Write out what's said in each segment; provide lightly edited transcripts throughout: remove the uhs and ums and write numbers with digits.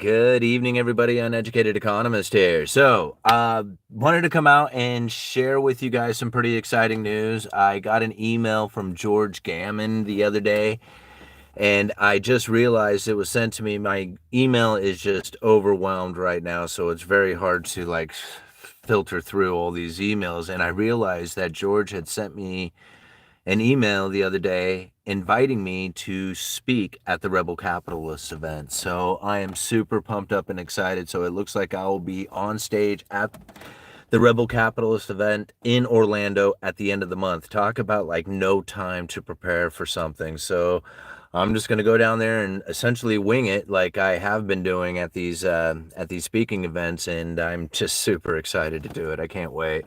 Good evening, everybody. Uneducated Economist here. So, wanted to come out and share with you guys some pretty exciting news. I got an email from George Gammon the other day, and I just realized it was sent to me. My email is just overwhelmed right now, so it's very hard to filter through all these emails. And I realized that George had sent me an email the other day inviting me to speak at the Rebel Capitalists event. So I am super pumped up and excited. So it looks like I will be on stage at the Rebel Capitalist event in Orlando at the end of the month. Talk about no time to prepare for something. So I'm just going to go down there and essentially wing it like I have been doing at these speaking events, and I'm just super excited to do it. I can't wait.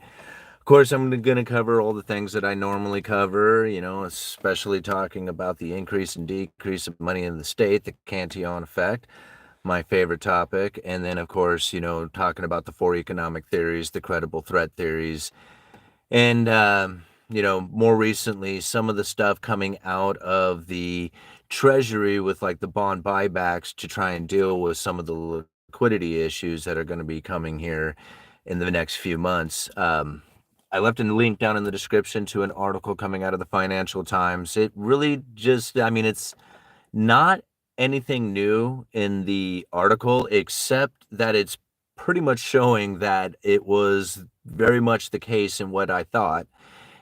Of course, I'm going to cover all the things that I normally cover, especially talking about the increase and decrease of money in the state, the Cantillon effect, my favorite topic. And then, of course, talking about the four economic theories, the credible threat theories, and, more recently, some of the stuff coming out of the Treasury with the bond buybacks to try and deal with some of the liquidity issues that are going to be coming here in the next few months. I left a link down in the description to an article coming out of the Financial Times. It really it's not anything new in the article, except that it's pretty much showing that it was very much the case in what I thought,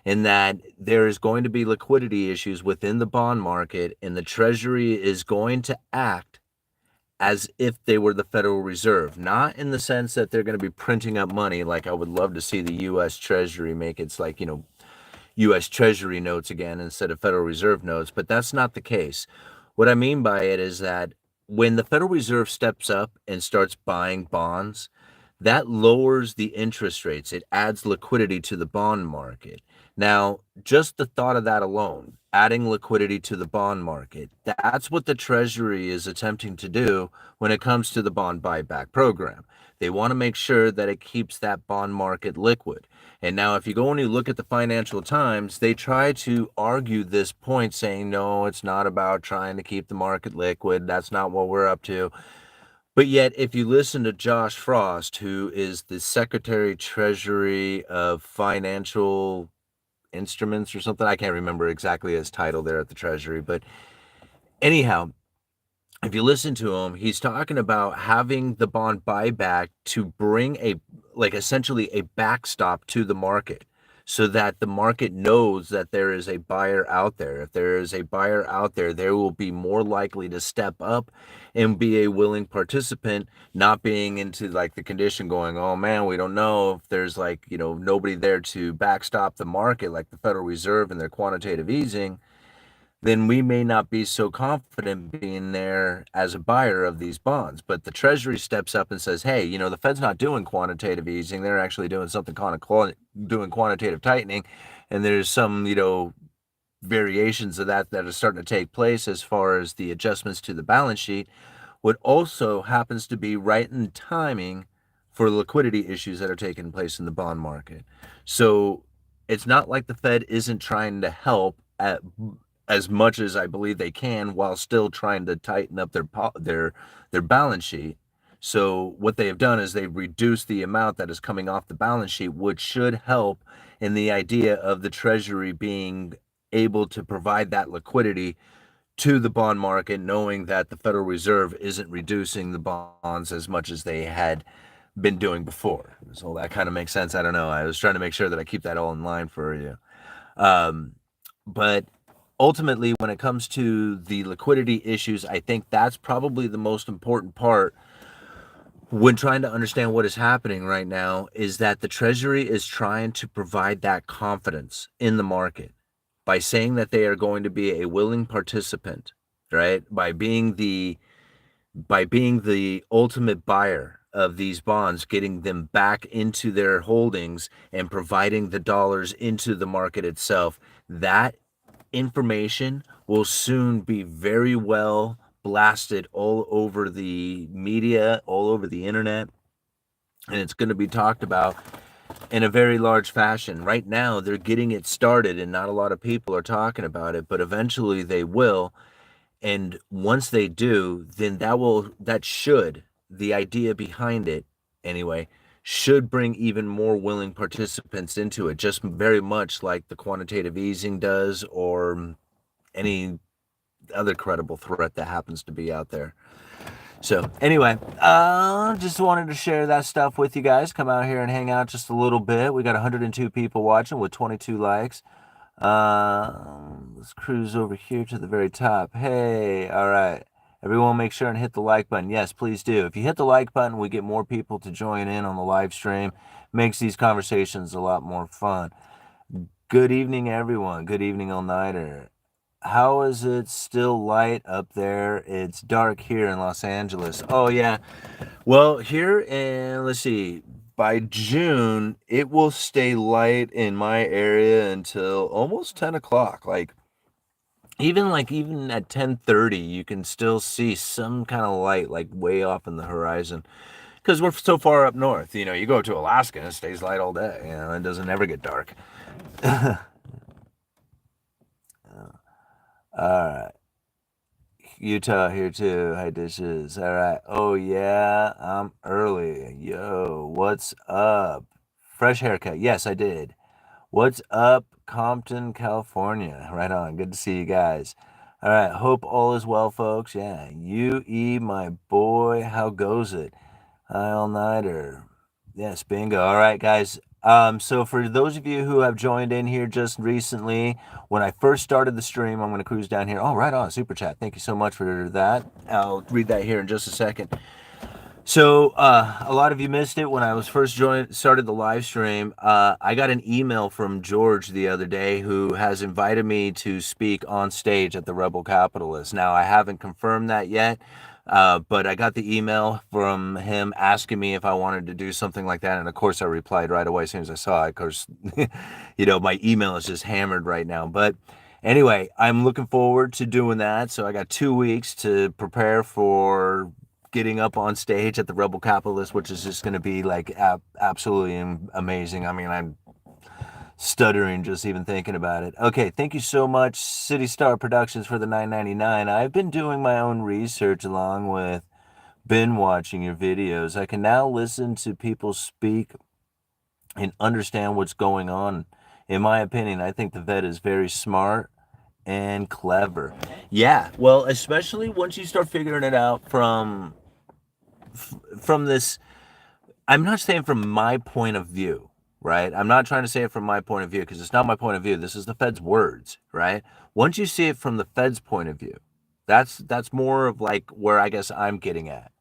in that there is going to be liquidity issues within the bond market, and the Treasury is going to act as if they were the Federal Reserve, not in the sense that they're going to be printing up money. Like I would love to see the U.S. Treasury make its U.S. Treasury notes again instead of Federal Reserve notes, but that's not the case. What I mean by it is that when the Federal Reserve steps up and starts buying bonds, that lowers the interest rates. It adds liquidity to the bond market. Now, just the thought of that alone, adding liquidity to the bond market, that's what the Treasury is attempting to do when it comes to the bond buyback program. They want to make sure that it keeps that bond market liquid. And now, if you go and you look at the Financial Times, they try to argue this point saying, no, it's not about trying to keep the market liquid. That's not what we're up to. But yet, if you listen to Josh Frost, who is the Secretary Treasury of Financial Instruments or something, I can't remember exactly his title there at the Treasury, but anyhow, if you listen to him, he's talking about having the bond buyback to bring essentially a backstop to the market, so that the market knows that there is a buyer out there. If there is a buyer out there, they will be more likely to step up and be a willing participant, not being into the condition going, oh man, we don't know if there's nobody there to backstop the market like the Federal Reserve and their quantitative easing. Then we may not be so confident being there as a buyer of these bonds. But the Treasury steps up and says, hey, the Fed's not doing quantitative easing. They're actually doing something doing quantitative tightening. And there's some, variations of that are starting to take place as far as the adjustments to the balance sheet. What also happens to be right in timing for liquidity issues that are taking place in the bond market. So it's not like the Fed isn't trying to help as much as I believe they can, while still trying to tighten up their balance sheet. So what they have done is they've reduced the amount that is coming off the balance sheet, which should help in the idea of the Treasury being able to provide that liquidity to the bond market, knowing that the Federal Reserve isn't reducing the bonds as much as they had been doing before. So that kind of makes sense. I don't know. I was trying to make sure that I keep that all in line for you. But ultimately, when it comes to the liquidity issues, I think that's probably the most important part when trying to understand what is happening right now, is that the Treasury is trying to provide that confidence in the market by saying that they are going to be a willing participant, right? By being the ultimate buyer of these bonds, getting them back into their holdings and providing the dollars into the market itself. That information will soon be very well blasted all over the media, all over the internet, and it's going to be talked about in a very large fashion. Right now, they're getting it started, and not a lot of people are talking about it, but eventually they will. And once they do, then that should the idea behind it, anyway, should bring even more willing participants into it, just very much like the quantitative easing does, or any other credible threat that happens to be out there. So anyway, just wanted to share that stuff with you guys. Come out here and hang out just a little bit. We got 102 people watching with 22 likes. Let's cruise over here to the very top. Hey, all right. Everyone make sure and hit the like button. Yes, please do. If you hit the like button, we get more people to join in on the live stream. Makes these conversations a lot more fun. Good evening, everyone. Good evening, all-nighter. How is it still light up there? It's dark here in Los Angeles. Oh, yeah. Well, here in, let's see, by June, it will stay light in my area until almost 10 o'clock. Even at 10:30, you can still see some kind of light, like way off in the horizon. Because we're so far up north. You go to Alaska and it stays light all day. It doesn't ever get dark. All right. Utah here too. Hi, dishes. All right. Oh, yeah. I'm early. Yo, what's up? Fresh haircut. Yes, I did. What's up, Compton, California? Right on. Good to see you guys. All right. Hope all is well, folks. Yeah. UE, my boy. How goes it? Hi, all nighter. Yes, bingo. All right, guys. So for those of you who have joined in here just recently, when I first started the stream, I'm going to cruise down here. Oh, right on, super chat. Thank you so much for that. I'll read that here in just a second. So a lot of you missed it when I was first started the live stream. I got an email from George the other day who has invited me to speak on stage at the Rebel Capitalist. Now I haven't confirmed that yet, but I got the email from him asking me if I wanted to do something like that, and of course I replied right away as soon as I saw it. Of course, my email is just hammered right now, but. Anyway, I'm looking forward to doing that. So I got 2 weeks to prepare for getting up on stage at the Rebel Capitalist, which is just going to be like absolutely amazing. I mean, I'm stuttering just even thinking about it. Okay, thank you so much, City Star Productions, for the $9.99. I've been doing my own research along with been watching your videos. I can now listen to people speak and understand what's going on. In my opinion, I think the vet is very smart and clever. Yeah, well, especially once you start figuring it out from this. I'm not saying from my point of view, right? I'm not trying to say it from my point of view because it's not my point of view. This is the Fed's words, right? Once you see it from the Fed's point of view, that's more of like where I guess I'm getting at.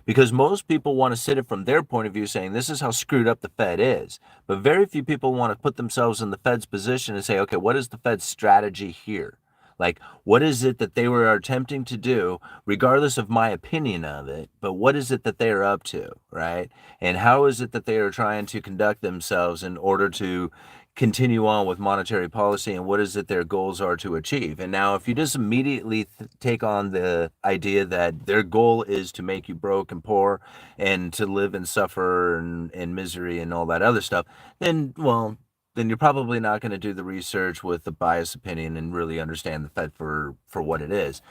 Because most people want to sit it from their point of view saying this is how screwed up the Fed is. But very few people want to put themselves in the Fed's position and say, okay, what is the Fed's strategy here? Like, what is it that they were attempting to do, regardless of my opinion of it? But what is it that they are up to, right? And how is it that they are trying to conduct themselves in order to continue on with monetary policy, and what is it their goals are to achieve? And now, if you just immediately take on the idea that their goal is to make you broke and poor and to live and suffer and misery and all that other stuff, then, well, then you're probably not going to do the research with a biased opinion and really understand the Fed for what it is.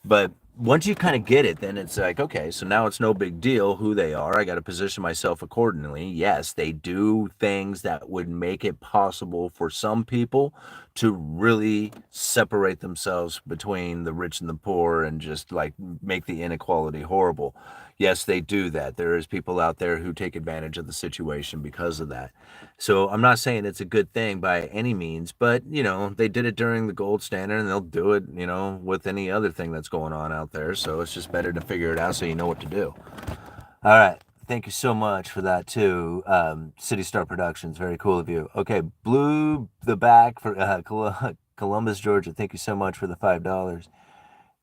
But once you kind of get it, then it's like, okay, so now it's no big deal who they are. I got to position myself accordingly. Yes, they do things that would make it possible for some people to really separate themselves between the rich and the poor and just like make the inequality horrible. Yes, they do that. There is people out there who take advantage of the situation because of that. So I'm not saying it's a good thing by any means, but they did it during the gold standard and they'll do it, with any other thing that's going on out there. So it's just better to figure it out so you know what to do. All right. Thank you so much for that too. City Star Productions, very cool of you. Okay, Blue the Back for Columbus, Georgia. Thank you so much for the $5.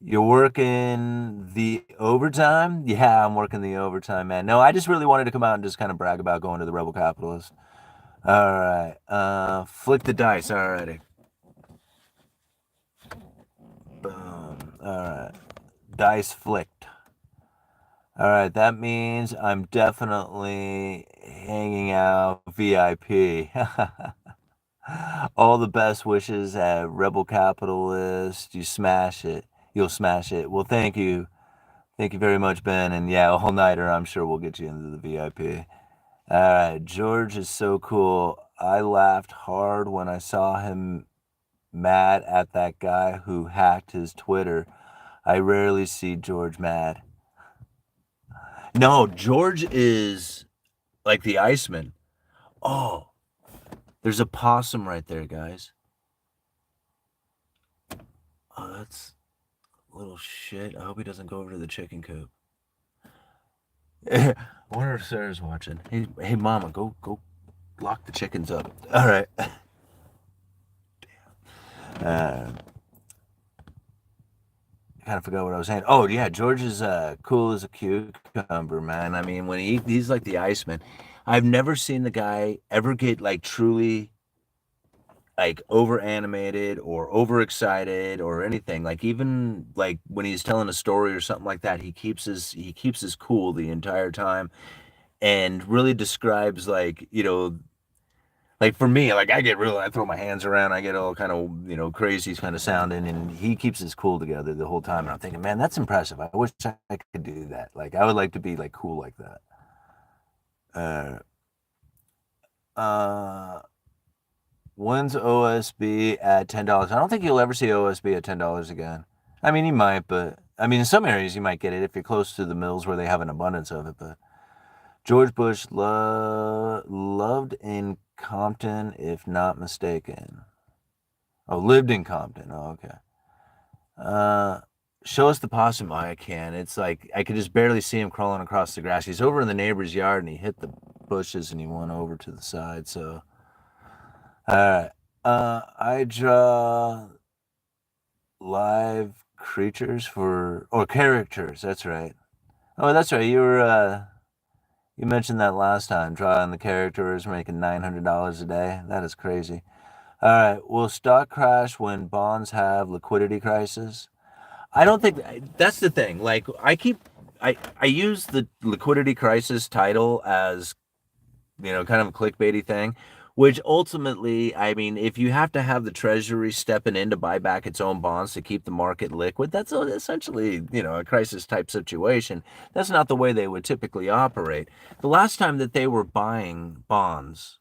You're working the overtime? Yeah, I'm working the overtime, man. No, I just really wanted to come out and just kind of brag about going to the Rebel Capitalist. All right. Flick the dice. Alrighty. Boom. All right. Dice flicked. All right. That means I'm definitely hanging out VIP. All the best wishes at Rebel Capitalist. You smash it. You'll smash it. Well, thank you. Thank you very much, Ben. And yeah, all nighter. I'm sure we'll get you into the VIP. All right, George is so cool. I laughed hard when I saw him mad at that guy who hacked his Twitter. I rarely see George mad. No, George is like the Iceman. Oh, there's a possum right there, guys. Oh, that's a little shit. I hope he doesn't go over to the chicken coop. I wonder if Sarah's watching. Hey, Mama, go lock the chickens up. All right. Uh, I kind of forgot what I was saying. Oh yeah, George is cool as a cucumber, man. I mean, when he's like the Iceman. I've never seen the guy ever get like truly like over animated or overexcited or anything. Like even like when he's telling a story or something like that, he keeps his cool the entire time and really describes like, like for me, like I throw my hands around, I get all kind of, crazy kind of sounding, and he keeps his cool together the whole time. And I'm thinking, man, that's impressive. I wish I could do that. Like I would like to be like cool like that. Uh, uh, when's OSB at $10? I don't think you'll ever see OSB at $10 again. I mean, you might, but I mean, in some areas you might get it if you're close to the mills where they have an abundance of it. But George Bush loved in Compton, if not mistaken. Oh, lived in Compton. Oh, okay. Uh, show us the possum. Oh, I can. It's like I could just barely see him crawling across the grass. He's over in the neighbor's yard and he hit the bushes and he went over to the side. So, all right. I draw live creatures or characters. That's right. Oh, that's right. You mentioned that last time. Drawing the characters, making $900 a day. That is crazy. All right. Will stock crash when bonds have liquidity crisis? I don't think that's the thing. Like I use the liquidity crisis title as, kind of a clickbaity thing, which ultimately, I mean, if you have to have the treasury stepping in to buy back its own bonds to keep the market liquid, that's essentially, a crisis type situation. That's not the way they would typically operate. The last time that they were buying bonds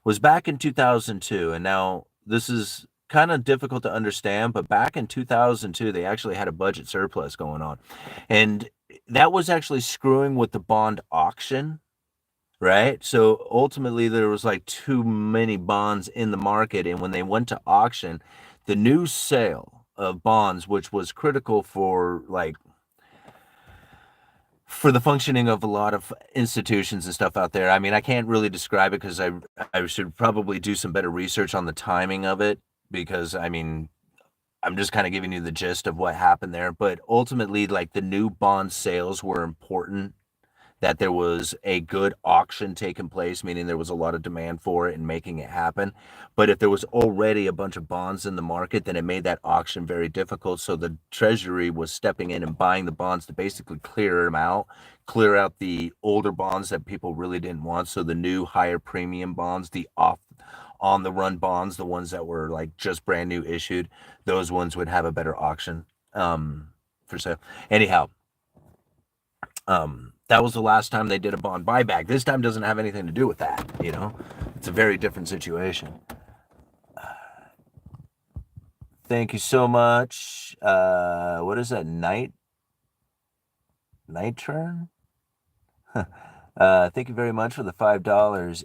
was back in 2002. And now this is kind of difficult to understand, but back in 2002, they actually had a budget surplus going on. And that was actually screwing with the bond auction, right? So ultimately, there was like too many bonds in the market. And when they went to auction, the new sale of bonds, which was critical for the functioning of a lot of institutions and stuff out there. I mean, I can't really describe it because I should probably do some better research on the timing of it because I mean, I'm just kind of giving you the gist of what happened there. But ultimately, like the new bond sales were important, that there was a good auction taking place, meaning there was a lot of demand for it and making it happen. But if there was already a bunch of bonds in the market, then it made that auction very difficult. So the Treasury was stepping in and buying the bonds to basically clear them out, clear out the older bonds that people really didn't want. So the new higher premium bonds, the off on the run bonds, the ones that were like just brand new issued, those ones would have a better auction for sale. Anyhow, that was the last time they did a bond buyback. This time doesn't have anything to do with that. It's a very different situation. Thank you so much. What is that? Night turn? Thank you very much for the $5.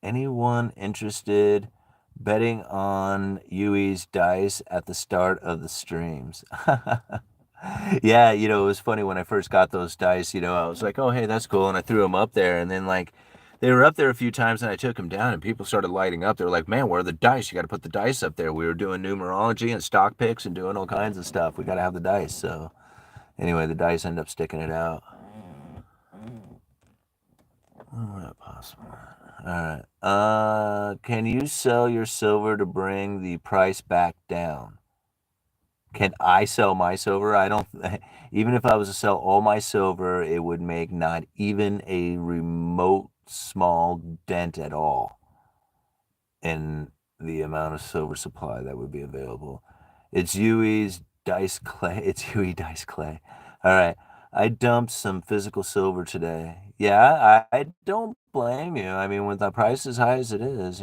Anyone interested betting on Yui's dice at the start of the streams? Yeah, it was funny when I first got those dice, I was like, oh, hey, that's cool. And I threw them up there. And then, like, they were up there a few times and I took them down and people started lighting up. They were like, man, where are the dice? You got to put the dice up there. We were doing numerology and stock picks and doing all kinds of stuff. We got to have the dice. So, anyway, the dice end up sticking it out. Oh, not possible. All right. Can you sell your silver to bring the price back down? Can I sell my silver? I don't. Even if I was to sell all my silver, it would make not even a remote small dent at all in the amount of silver supply that would be available. It's Yui's Dice Clay. It's Huey Dice Clay. All right. I dumped some physical silver today. Yeah, I don't blame you. I mean, with the price as high as it is,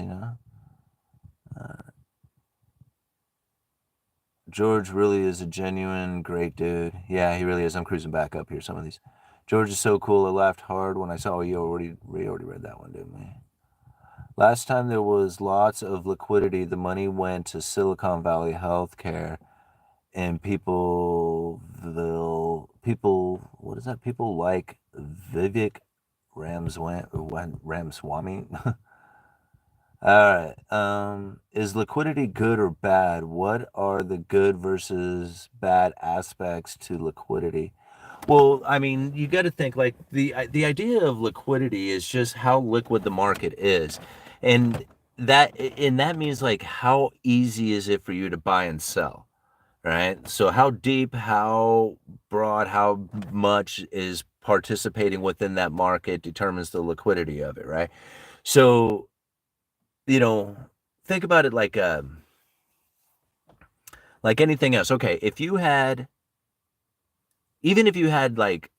George really is a genuine great dude. Yeah, he really is. I'm cruising back up here. Some of these. George is so cool. I laughed hard when I saw we already read that one, didn't we? Last time there was lots of liquidity. The money went to Silicon Valley healthcare, and what is that? People like Vivek Ramaswamy. All right. Is liquidity good or bad? What are the good versus bad aspects to liquidity? Well, I mean, you got to think like the idea of liquidity is just how liquid the market is, and that means like how easy is it for you to buy and sell, right? So how deep, how broad, how much is participating within that market determines the liquidity of it, right? So you know, think about it like anything else. Okay, if you had even if you had like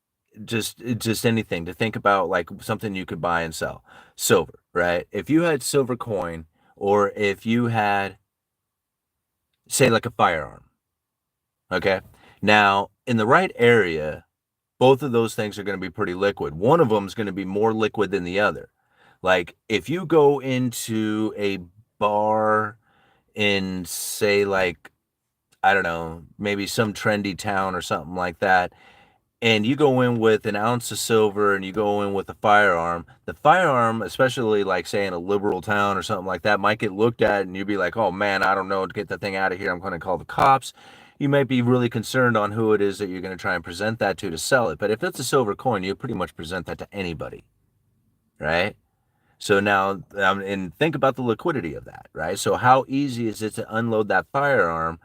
just anything to think about like something you could buy and sell, silver, right? If you had silver coin or if you had say like a firearm, okay? Now, in the right area, both of those things are going to be pretty liquid. One of them is going to be more liquid than the other. Like if you go into a bar in say like I don't know, maybe some trendy town or something like that, and you go in with an ounce of silver and you go in with a firearm, the firearm, especially like say in a liberal town or something like that, might get looked at and you'd be like, oh man, I don't know, to get that thing out of here, I'm going to call the cops. You might be really concerned on who it is that you're going to try and present that to sell it. But if it's a silver coin, you pretty much present that to anybody, right? So now, and think about the liquidity of that, right? So how easy is it to unload that firearm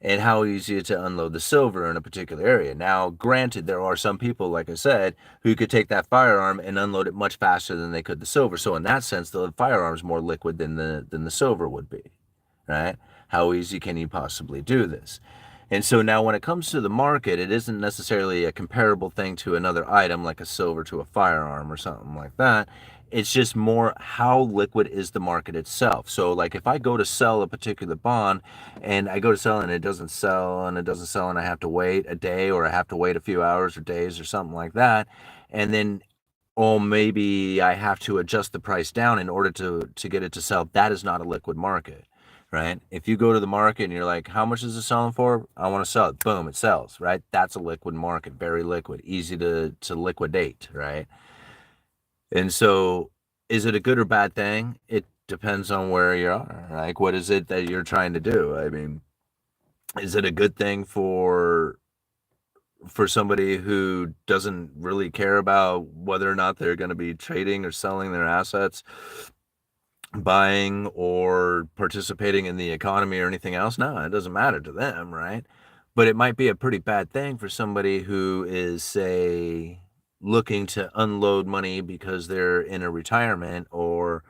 and how easy it is to unload the silver in a particular area. Now, granted, there are some people, like I said, who could take that firearm and unload it much faster than they could the silver. So in that sense, the firearm is more liquid than the silver would be, right? How easy can you possibly do this? And so now when it comes to the market, it isn't necessarily a comparable thing to another item like a silver to a firearm or something like that. It's just more how liquid is the market itself. So like if I go to sell a particular bond and I go to sell and it doesn't sell and it doesn't sell and I have to wait a day or I have to wait a few hours or days or something like that, and then oh maybe I have to adjust the price down in order to get it to sell, that is not a liquid market, right? If you go to the market and you're like, how much is it selling for? I want to sell it. Boom, it sells, right? That's a liquid market, very liquid, easy to liquidate, right? And so is it a good or bad thing? It depends on where you are. Like what is it that you're trying to do? I mean, is it a good thing for somebody who doesn't really care about whether or not they're going to be trading or selling their assets, buying or participating in the economy or anything else? No, it doesn't matter to them, right? But it might be a pretty bad thing for somebody who is, say, looking to unload money because they're in a retirement or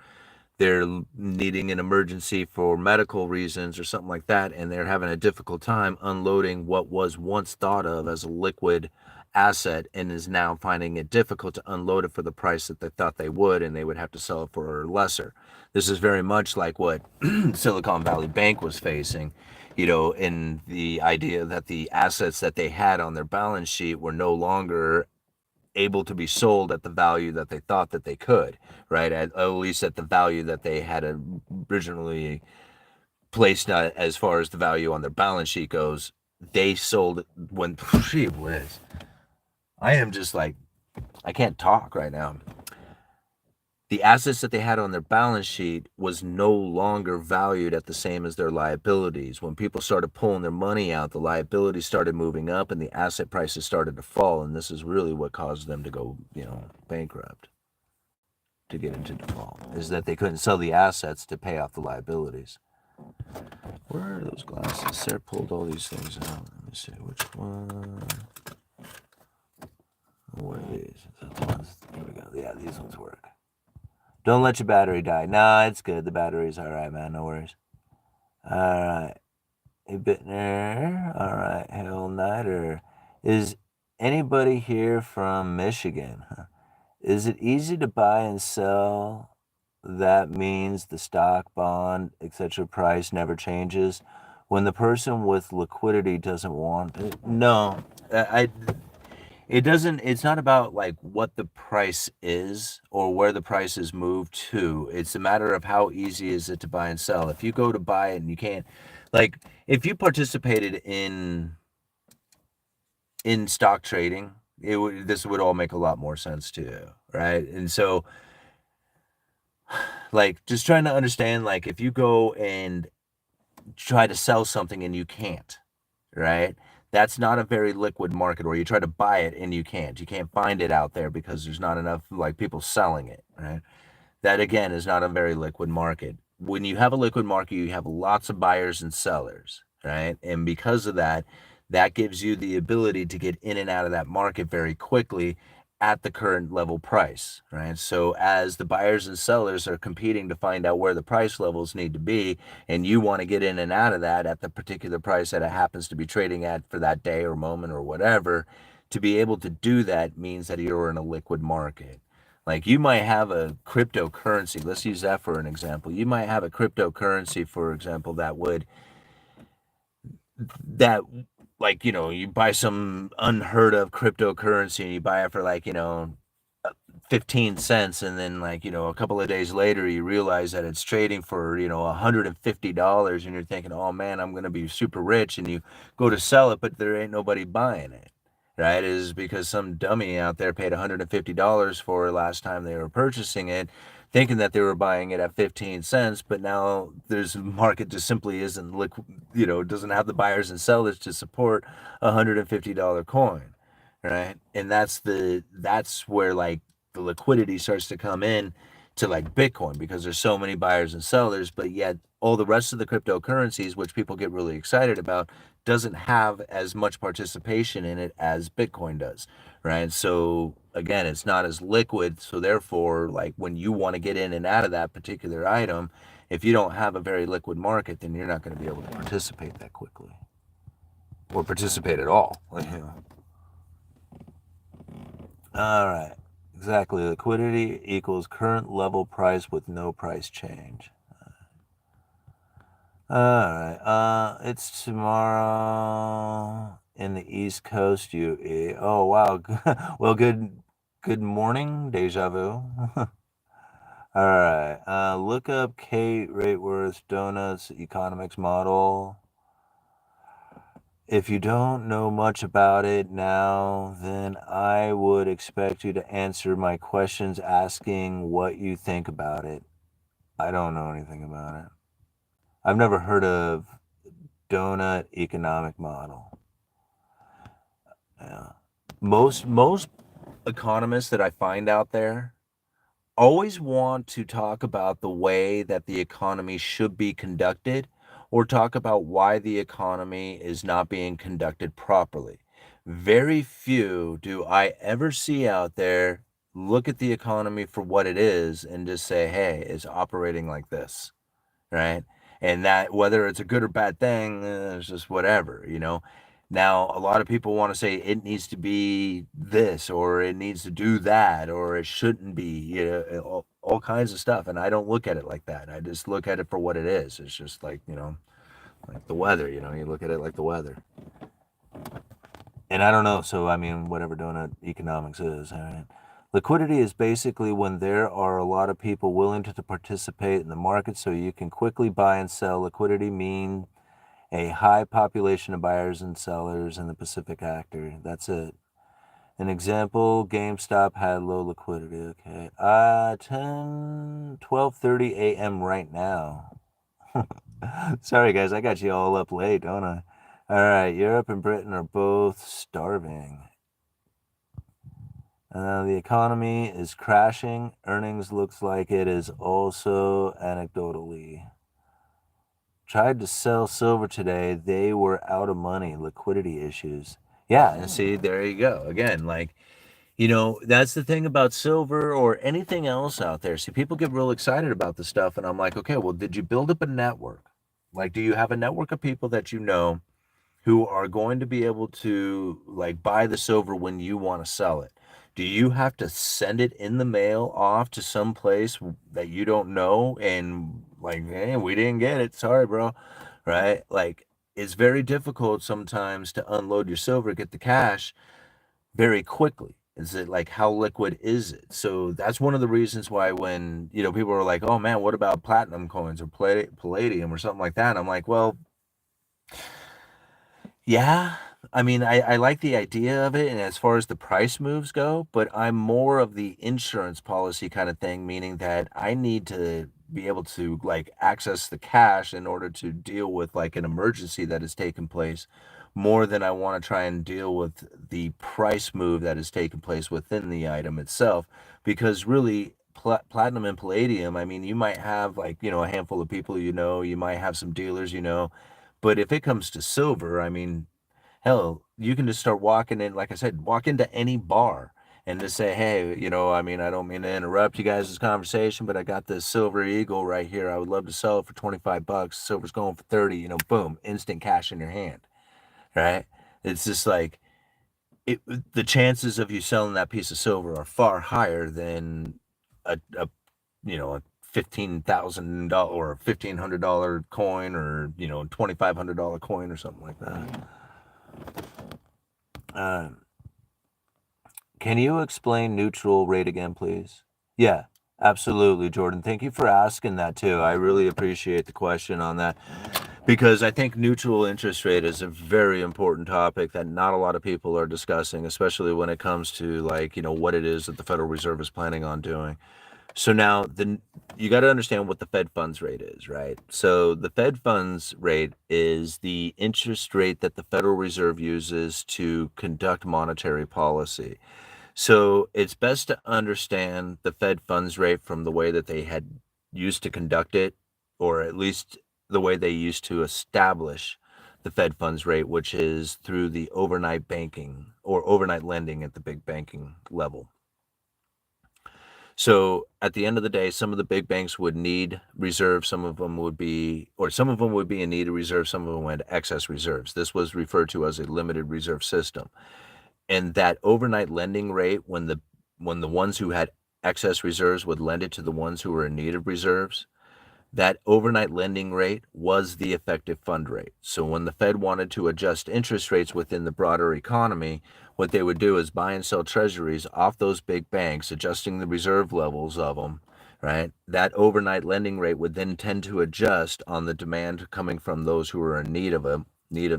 they're needing an emergency for medical reasons or something like that, and they're having a difficult time unloading what was once thought of as a liquid asset and is now finding it difficult to unload it for the price that they thought they would, and they would have to sell it for lesser. This is very much like what Silicon Valley Bank was facing, in the idea that the assets that they had on their balance sheet were no longer able to be sold at the value that they thought that they could, right? At least at the value that they had originally placed, as far as the value on their balance sheet goes. They sold when, gee whiz, I am just like, I can't talk right now. The assets that they had on their balance sheet was no longer valued at the same as their liabilities. When people started pulling their money out, the liabilities started moving up and the asset prices started to fall. And this is really what caused them to go, bankrupt, to get into default, is that they couldn't sell the assets to pay off the liabilities. Where are those glasses? Sarah pulled all these things out. Let me see which one. What are these? Here we go. Yeah, these ones work. Don't let your battery die. Nah, it's good. The battery's all right, man. No worries. All right. A Bittner. All right. Hail Nighter. Is anybody here from Michigan? Huh. Is it easy to buy and sell? That means the stock, bond, etc. price never changes. When the person with liquidity doesn't want it, no, it doesn't. It's not about like what the price is or where the price is moved to. It's a matter of how easy is it to buy and sell. If you go to buy it and you can't, like, if you participated in stock trading, this would all make a lot more sense to you, right? And so, like, just trying to understand, like, if you go and try to sell something and you can't, right? That's not a very liquid market. Or you try to buy it and you can't. You can't find it out there because there's not enough like people selling it, right? That again is not a very liquid market. When you have a liquid market, you have lots of buyers and sellers, right? And because of that, that gives you the ability to get in and out of that market very quickly at the current level price, right? So as the buyers and sellers are competing to find out where the price levels need to be, and you want to get in and out of that at the particular price that it happens to be trading at for that day or moment or whatever, to be able to do that means that you're in a liquid market. Like you might have a cryptocurrency. Let's use that for an example. You might have a cryptocurrency, for example, that like, you buy some unheard of cryptocurrency and you buy it for like, 15 cents, and then like, a couple of days later you realize that it's trading for, $150, and you're thinking, oh man, I'm going to be super rich, and you go to sell it, but there ain't nobody buying it, right? It is because some dummy out there paid $150 for it last time they were purchasing it, thinking that they were buying it at 15 cents, but now there's a market just simply isn't liquid, doesn't have the buyers and sellers to support a $150 coin, right? And that's where like the liquidity starts to come in to like Bitcoin, because there's so many buyers and sellers, but yet all the rest of the cryptocurrencies, which people get really excited about, doesn't have as much participation in it as Bitcoin does, right? So again, it's not as liquid. So therefore, like when you want to get in and out of that particular item, if you don't have a very liquid market, then you're not going to be able to participate that quickly or participate at all. All right. Exactly. Liquidity equals current level price with no price change. All right. It's tomorrow in the East Coast, UE. Oh wow. Well, good morning, deja vu. All right. Look up Kate Rateworth's Donuts Economics Model. If you don't know much about it now, then I would expect you to answer my questions asking what you think about it. I don't know anything about it. I've never heard of donut economic model. Yeah. Most economists that I find out there always want to talk about the way that the economy should be conducted, or talk about why the economy is not being conducted properly. Very few do I ever see out there look at the economy for what it is and just say, hey, it's operating like this, right? And that whether it's a good or bad thing, it's just whatever. Now, a lot of people want to say it needs to be this, or it needs to do that, or it shouldn't be, all kinds of stuff. And I don't look at it like that. I just look at it for what it is. It's just like, like the weather, you look at it like the weather. And I don't know. So, I mean, whatever donut economics is, all right. Liquidity is basically when there are a lot of people willing to participate in the market so you can quickly buy and sell. Liquidity mean a high population of buyers and sellers in the Pacific actor. That's it. An example, GameStop had low liquidity. Okay. 12:30 a.m. right now. Sorry, guys, I got you all up late, don't I? All right, Europe and Britain are both starving. The economy is crashing. Earnings looks like it is also anecdotally. Tried to sell silver today. They were out of money. Liquidity issues. Yeah, and see, there you go. Again, like, that's the thing about silver or anything else out there. See, people get real excited about the stuff, and I'm like, okay, well, did you build up a network? Like, do you have a network of people that you know who are going to be able to like buy the silver when you want to sell it? Do you have to send it in the mail off to some place that you don't know and like, hey, we didn't get it. Sorry, bro. Right? Like, it's very difficult sometimes to unload your silver, get the cash very quickly. Is it like how liquid is it? So that's one of the reasons why when, people are like, "Oh man, what about platinum coins or palladium or something like that?" I'm like, "Well, yeah. I mean, I like the idea of it, and as far as the price moves go, but I'm more of the insurance policy kind of thing, meaning that I need to be able to like access the cash in order to deal with like an emergency that has taken place more than I want to try and deal with the price move that has taken place within the item itself. Because really, platinum and palladium, I mean, you might have like, a handful of people, you might have some dealers, but if it comes to silver, I mean, hell, you can just start walking in, like I said, walk into any bar and just say, hey, I mean, I don't mean to interrupt you guys' conversation, but I got this silver eagle right here. I would love to sell it for 25 bucks. Silver's going for 30, boom, instant cash in your hand, right? It's just like the chances of you selling that piece of silver are far higher than a $15,000 or $1,500 coin or $2,500 coin or something like that. Uh, can you explain neutral rate again, please? Yeah, absolutely, Jordan. Thank you for asking that too. I really appreciate the question on that because I think neutral interest rate is a very important topic that not a lot of people are discussing, especially when it comes to like, what it is that the Federal Reserve is planning on doing. So now you got to understand what the Fed funds rate is, right? So the Fed funds rate is the interest rate that the Federal Reserve uses to conduct monetary policy. So it's best to understand the Fed funds rate from the way that they had used to conduct it, or at least the way they used to establish the Fed funds rate, which is through the overnight banking or overnight lending at the big banking level. So at the end of the day, some of the big banks would need reserves. Some of them would be in need of reserves. Some of them had excess reserves. This was referred to as a limited reserve system. And that overnight lending rate, when the ones who had excess reserves would lend it to the ones who were in need of reserves, that overnight lending rate was the effective fund rate. So when the Fed wanted to adjust interest rates within the broader economy, what they would do is buy and sell treasuries off those big banks, adjusting the reserve levels of them, right? That overnight lending rate would then tend to adjust on the demand coming from those who are in need of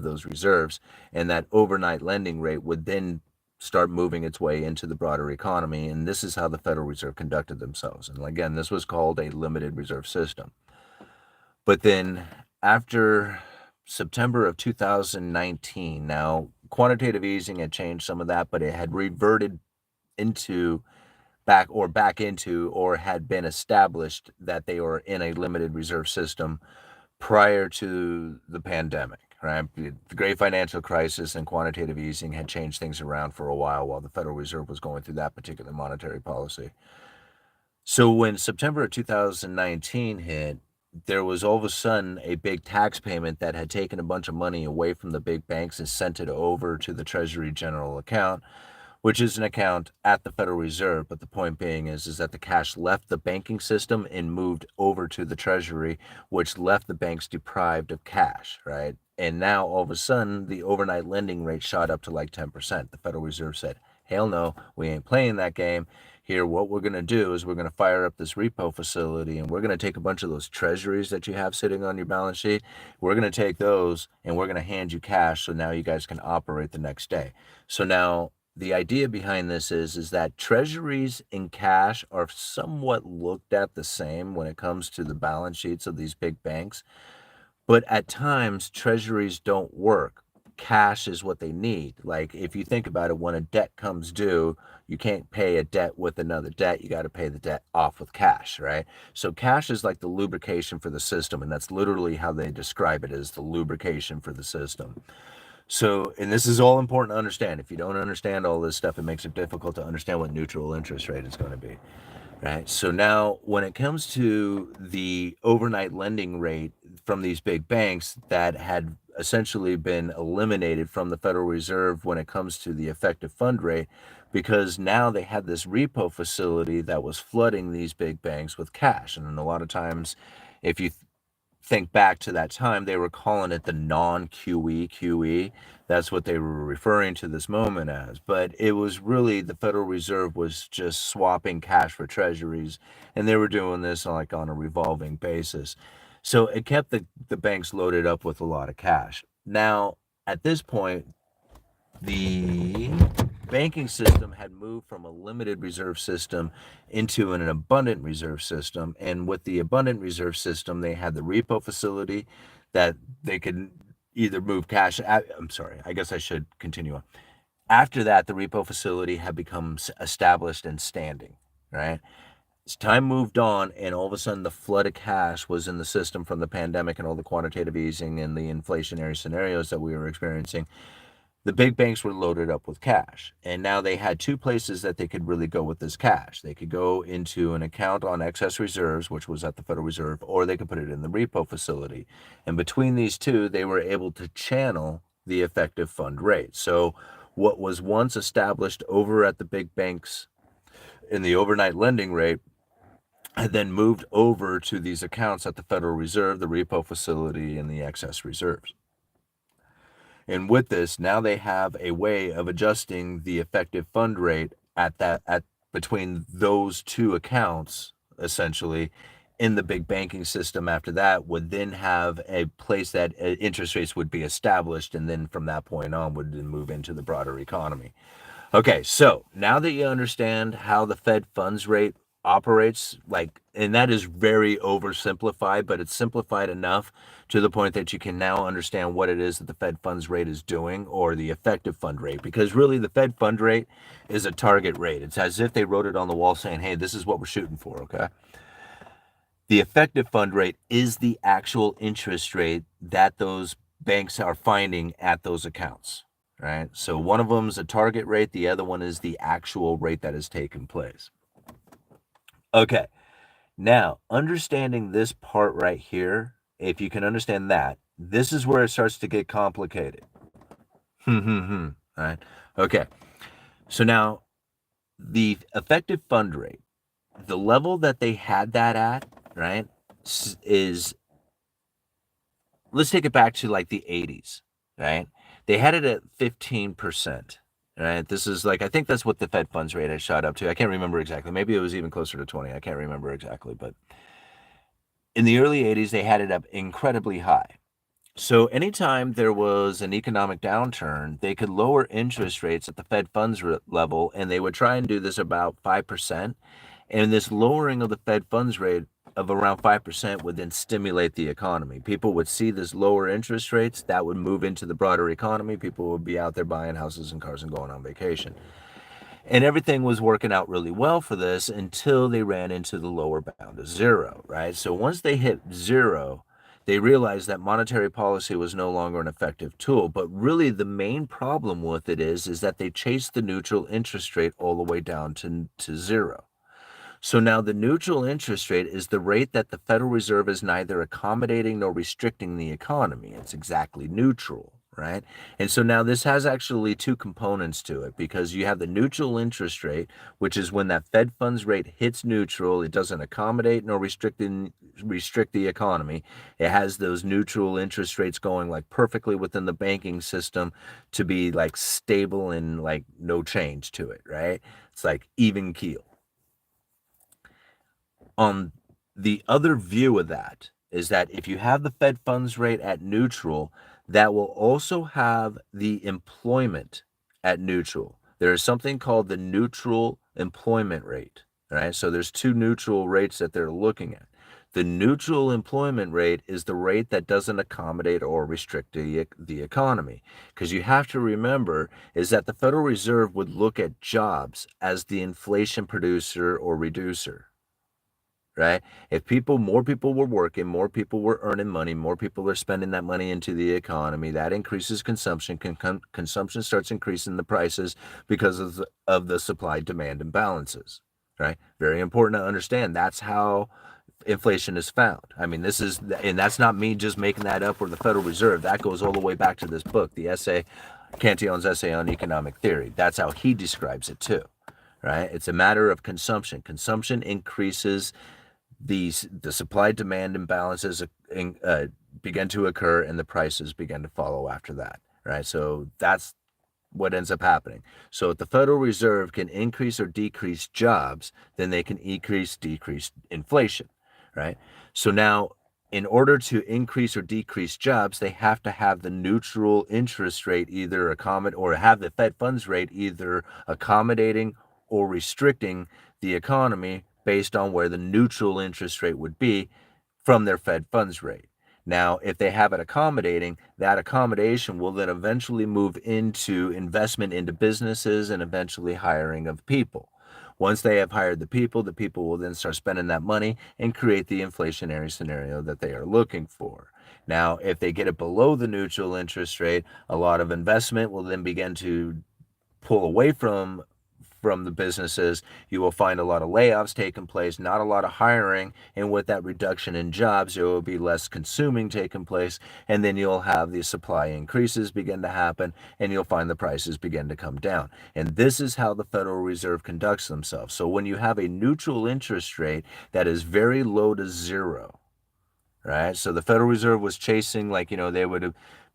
those reserves, and that overnight lending rate would then start moving its way into the broader economy. And this is how the Federal Reserve conducted themselves. And again, this was called a limited reserve system. But then after September of 2019, now quantitative easing had changed some of that, but it had reverted into back into or had been established that they were in a limited reserve system prior to the pandemic, right? The great financial crisis and quantitative easing had changed things around for a while the Federal Reserve was going through that particular monetary policy. So when September of 2019 hit, there was all of a sudden a big tax payment that had taken a bunch of money away from the big banks and sent it over to the Treasury General account, which is an account at the Federal Reserve. But the point being is that the cash left the banking system and moved over to the Treasury, which left the banks deprived of cash, right? And now all of a sudden, the overnight lending rate shot up to like 10%. The Federal Reserve said, hell no, we ain't playing that game. Here, what we're going to do is we're going to fire up this repo facility and we're going to take a bunch of those treasuries that you have sitting on your balance sheet. We're going to take those and we're going to hand you cash so now you guys can operate the next day. So now the idea behind this is that treasuries and cash are somewhat looked at the same when it comes to the balance sheets of these big banks. But at times, treasuries don't work. Cash is what they need. Like if you think about it, when a debt comes due, you can't pay a debt with another debt. You got to pay the debt off with cash, right? So cash is like the lubrication for the system, and that's literally how they describe it, as the lubrication for the system. So, and this is all important to understand. If you don't understand all this stuff, it makes it difficult to understand what neutral interest rate is going to be, right? So now when it comes to the overnight lending rate from these big banks that had essentially been eliminated from the Federal Reserve when it comes to the effective fund rate, because now they had this repo facility that was flooding these big banks with cash. And a lot of times, if you think back to that time, they were calling it the non-QE QE. That's what they were referring to this moment as. But it was really the Federal Reserve was just swapping cash for treasuries, and they were doing this on a revolving basis. So it kept the banks loaded up with a lot of cash. Now, at this point, the banking system had moved from a limited reserve system into an abundant reserve system. And with the abundant reserve system, they had the repo facility that they could either move cash. I'm sorry, I guess I should continue on. After that, the repo facility had become established and standing, right? As time moved on, and all of a sudden, the flood of cash was in the system from the pandemic and all the quantitative easing and the inflationary scenarios that we were experiencing. The big banks were loaded up with cash, and now they had two places that they could really go with this cash. They could go into an account on excess reserves, which was at the Federal Reserve, or they could put it in the repo facility. And between these two, they were able to channel the effective fund rate. So what was once established over at the big banks in the overnight lending rate had then moved over to these accounts at the Federal Reserve, the repo facility, and the excess reserves. And with this, now they have a way of adjusting the effective fund rate at between those two accounts, essentially, in the big banking system. After that, would then have a place that interest rates would be established, and then from that point on would then move into the broader economy. Okay, so now that you understand how the Fed funds rate operates, and that is very oversimplified, but it's simplified enough to the point that you can now understand what it is that the Fed funds rate is doing, or the effective fund rate, because really the Fed fund rate is a target rate. It's as if they wrote it on the wall saying, hey, this is what we're shooting for, okay? The effective fund rate is the actual interest rate that those banks are finding at those accounts, right? So one of them is a target rate, the other one is the actual rate that has taken place. Okay, now understanding this part right here, if you can understand that, this is where it starts to get complicated. All right. Okay. So now the effective fund rate, the level that they had that at, right, is, let's take it back to like the 80s, right? They had it at 15%, right? This is I think that's what the Fed funds rate has shot up to. I can't remember exactly. Maybe it was even closer to 20. I can't remember exactly, but in the early 80s, they had it up incredibly high. So anytime there was an economic downturn, they could lower interest rates at the Fed funds level, and they would try and do this about 5%. And this lowering of the Fed funds rate of around 5% would then stimulate the economy. People would see this lower interest rates, that would move into the broader economy. People would be out there buying houses and cars and going on vacation. And everything was working out really well for this until they ran into the lower bound of zero, right? So once they hit zero, they realized that monetary policy was no longer an effective tool. But really the main problem with it is that they chased the neutral interest rate all the way down to zero. So now the neutral interest rate is the rate that the Federal Reserve is neither accommodating nor restricting the economy. It's exactly neutral, right? And so now this has actually two components to it, because you have the neutral interest rate, which is when that Fed funds rate hits neutral. It doesn't accommodate nor restrict the economy. It has those neutral interest rates going perfectly within the banking system to be stable and no change to it, right? It's even keel. On the other view of that is that if you have the Fed funds rate at neutral, that will also have the employment at neutral. There is something called the neutral employment rate, right? So there's two neutral rates that they're looking at. The neutral employment rate is the rate that doesn't accommodate or restrict the economy. Because you have to remember is that the Federal Reserve would look at jobs as the inflation producer or reducer. Right? If more people were working, more people were earning money, more people are spending that money into the economy, that increases consumption. Consumption starts increasing the prices because of the supply-demand imbalances, right? Very important to understand. That's how inflation is found. I mean, and that's not me just making that up or the Federal Reserve. That goes all the way back to this book, the essay, Cantillon's essay on economic theory. That's how he describes it too, right? It's a matter of consumption. Consumption increases, the supply demand imbalances begin to occur, and the prices begin to follow after that, right? So that's what ends up happening. So if the Federal Reserve can increase or decrease jobs, then they can decrease inflation, right? So now, in order to increase or decrease jobs, they have to have the neutral interest rate either accommodate, or have the Fed funds rate either accommodating or restricting the economy based on where the neutral interest rate would be from their Fed funds rate. Now, if they have it accommodating, that accommodation will then eventually move into investment into businesses and eventually hiring of people. Once they have hired the people will then start spending that money and create the inflationary scenario that they are looking for. Now, if they get it below the neutral interest rate, a lot of investment will then begin to pull away from the businesses. You will find a lot of layoffs taking place, not a lot of hiring, and with that reduction in jobs, there will be less consuming taking place, and then you'll have the supply increases begin to happen, and you'll find the prices begin to come down. And this is how the Federal Reserve conducts themselves. So when you have a neutral interest rate that is very low to zero, right? So the Federal Reserve was chasing, like, they would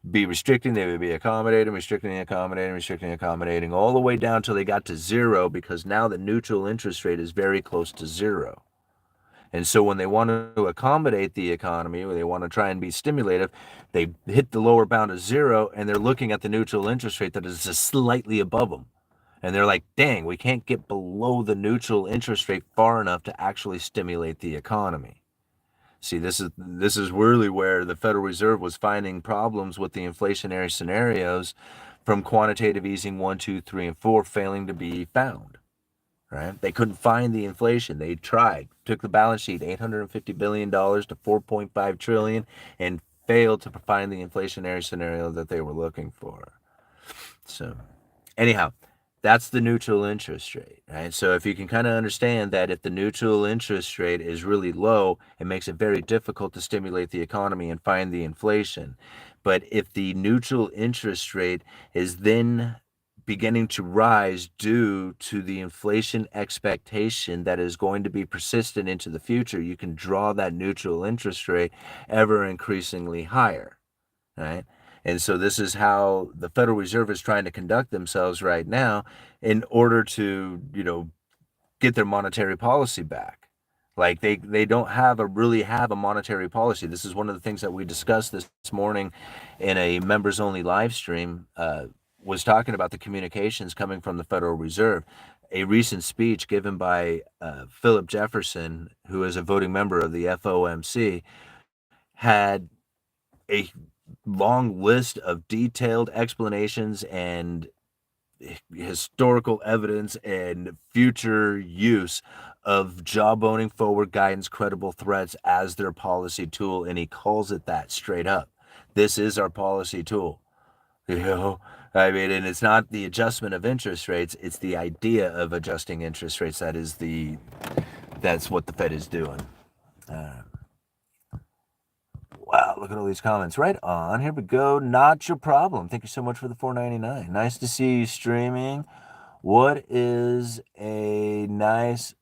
be restricting, they would be accommodating, restricting, accommodating, restricting, accommodating, all the way down till they got to zero, because now the neutral interest rate is very close to zero. And so when they want to accommodate the economy, or they want to try and be stimulative, they hit the lower bound of zero, and they're looking at the neutral interest rate that is just slightly above them. And they're like, dang, we can't get below the neutral interest rate far enough to actually stimulate the economy. See, this is really where the Federal Reserve was finding problems with the inflationary scenarios from quantitative easing 1, 2, 3, and 4 failing to be found. Right? They couldn't find the inflation. They tried, took the balance sheet, $850 billion to 4.5 trillion, and failed to find the inflationary scenario that they were looking for. So, anyhow, that's the neutral interest rate, right? So if you can kind of understand that if the neutral interest rate is really low, it makes it very difficult to stimulate the economy and find the inflation. But if the neutral interest rate is then beginning to rise due to the inflation expectation that is going to be persistent into the future, you can draw that neutral interest rate ever increasingly higher, right? And so this is how the Federal Reserve is trying to conduct themselves right now in order to, get their monetary policy back. Like they don't really have a monetary policy. This is one of the things that we discussed this morning in a members only live stream, was talking about the communications coming from the Federal Reserve. A recent speech given by Philip Jefferson, who is a voting member of the FOMC, had a long list of detailed explanations and historical evidence and future use of jawboning forward guidance, credible threats as their policy tool. And he calls it that straight up. This is our policy tool. I mean, and it's not the adjustment of interest rates, it's the idea of adjusting interest rates. That's what the Fed is doing. Wow, look at all these comments. Right on. Here we go. Not your problem. Thank you so much for the $4.99. Nice to see you streaming. What a nice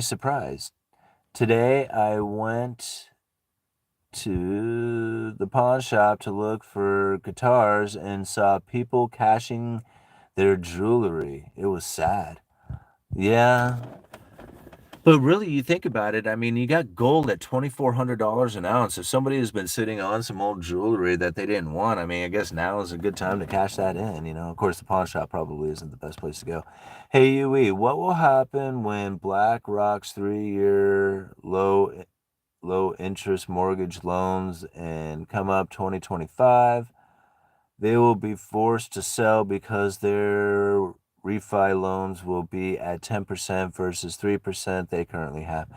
surprise. Today I went to the pawn shop to look for guitars and saw people cashing their jewelry. It was sad. Yeah. But really, you think about it, I mean, you got gold at $2,400 an ounce. If somebody has been sitting on some old jewelry that they didn't want, I mean, I guess now is a good time to cash that in. Of course, the pawn shop probably isn't the best place to go. Hey, UE, what will happen when BlackRock's 3-year low interest mortgage loans and come up 2025? They will be forced to sell because their refi loans will be at 10% versus 3% they currently have.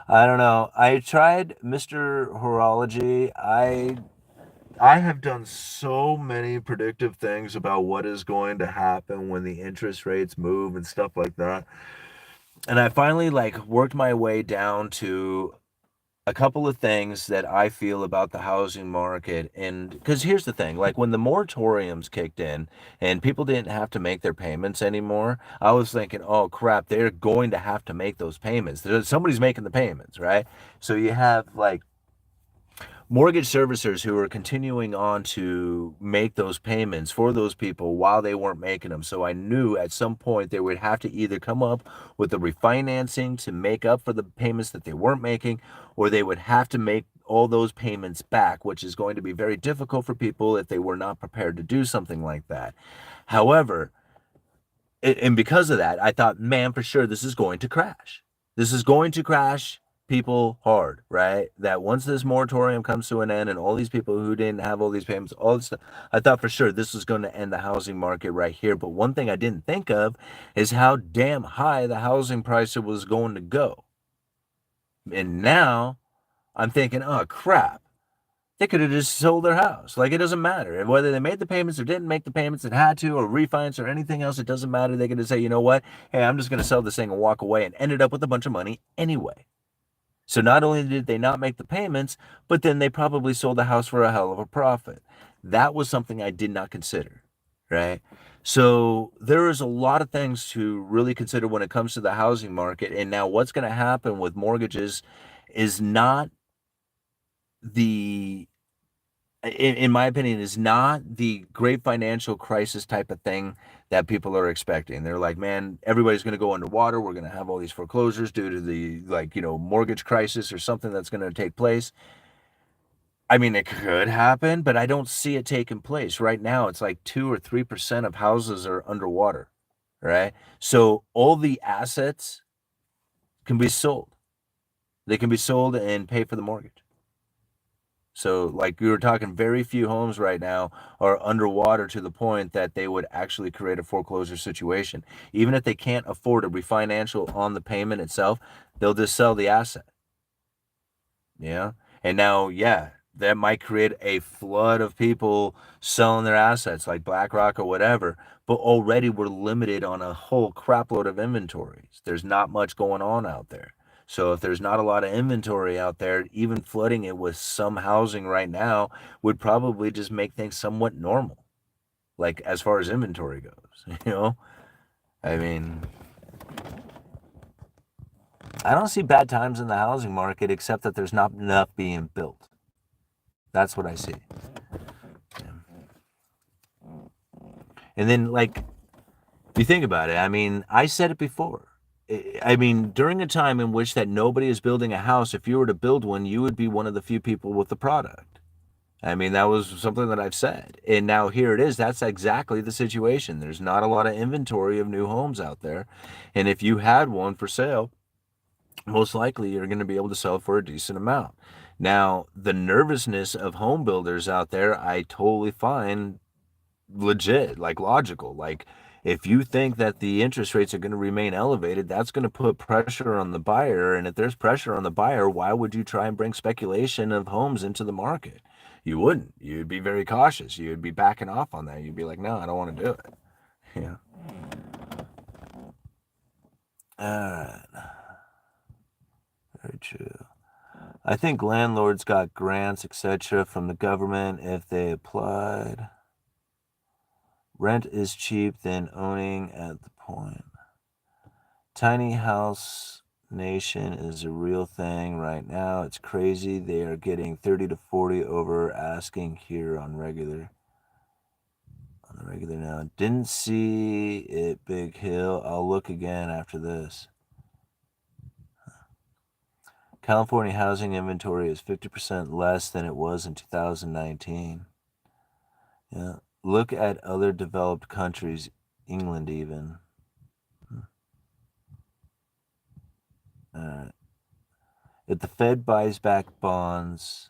I don't know. I tried Mr. Horology. I have done so many predictive things about what is going to happen when the interest rates move and stuff like that. And I finally like worked my way down to a couple of things that I feel about the housing market. And because here's the thing, like when the moratoriums kicked in and people didn't have to make their payments anymore, I was thinking, oh crap, they're going to have to make those payments. Somebody's making the payments, right? So you have like mortgage servicers who are continuing on to make those payments for those people while they weren't making them. So I knew at some point they would have to either come up with the refinancing to make up for the payments that they weren't making, or they would have to make all those payments back, which is going to be very difficult for people if they were not prepared to do something like that. However, and because of that, I thought, man, for sure, this is going to crash. This is going to crash people hard, right? That once this moratorium comes to an end and all these people who didn't have all these payments, all this stuff, I thought for sure this was going to end the housing market right here. But one thing I didn't think of is how damn high the housing price was going to go. And now I'm thinking, oh, crap. They could have just sold their house. Like, it doesn't matter. Whether they made the payments or didn't make the payments and had to, or refinance or anything else, it doesn't matter. They could just say, you know what? Hey, I'm just going to sell this thing and walk away, and ended up with a bunch of money anyway. So not only did they not make the payments, but then they probably sold the house for a hell of a profit. That was something I did not consider, right? So there is a lot of things to really consider when it comes to the housing market. And now what's going to happen with mortgages is not the in my opinion, is not the great financial crisis type of thing that people are expecting. They're like, man, everybody's going to go underwater. We're going to have all these foreclosures due to the mortgage crisis or something that's going to take place. I mean, it could happen, but I don't see it taking place right now. It's like 2 or 3% of houses are underwater, right? So all the assets can be sold. They can be sold and pay for the mortgage. So, like we were talking, very few homes right now are underwater to the point that they would actually create a foreclosure situation. Even if they can't afford a refinancial on the payment itself, they'll just sell the asset. Yeah. And now, yeah, that might create a flood of people selling their assets like BlackRock or whatever. But already we're limited on a whole crapload of inventories. There's not much going on out there. So if there's not a lot of inventory out there, even flooding it with some housing right now would probably just make things somewhat normal, like as far as inventory goes, you know? I mean, I don't see bad times in the housing market except that there's not enough being built. That's what I see. And then, like, you think about it, I mean, I said it before. I mean, during a time in which that nobody is building a house, if you were to build one, you would be one of the few people with the product. I mean, that was something that I've said. And now here it is. That's exactly the situation. There's not a lot of inventory of new homes out there. And if you had one for sale, most likely you're going to be able to sell for a decent amount. Now, the nervousness of home builders out there, I totally find legit, like logical. Like, if you think that the interest rates are going to remain elevated, that's going to put pressure on the buyer. And if there's pressure on the buyer, why would you try and bring speculation of homes into the market? You wouldn't. You'd be very cautious. You'd be backing off on that. You'd be like, no, I don't want to do it. Yeah. All right. Very true. I think landlords got grants, etc., from the government if they applied. Rent is cheap than owning at the point. Tiny house nation is a real thing right now. It's crazy. They are getting 30 to 40 over asking here on the regular now. Didn't see it, Big Hill. I'll look again after this. California housing inventory is 50% less than it was in 2019. Yeah. Look at other developed countries, England even. If the Fed buys back bonds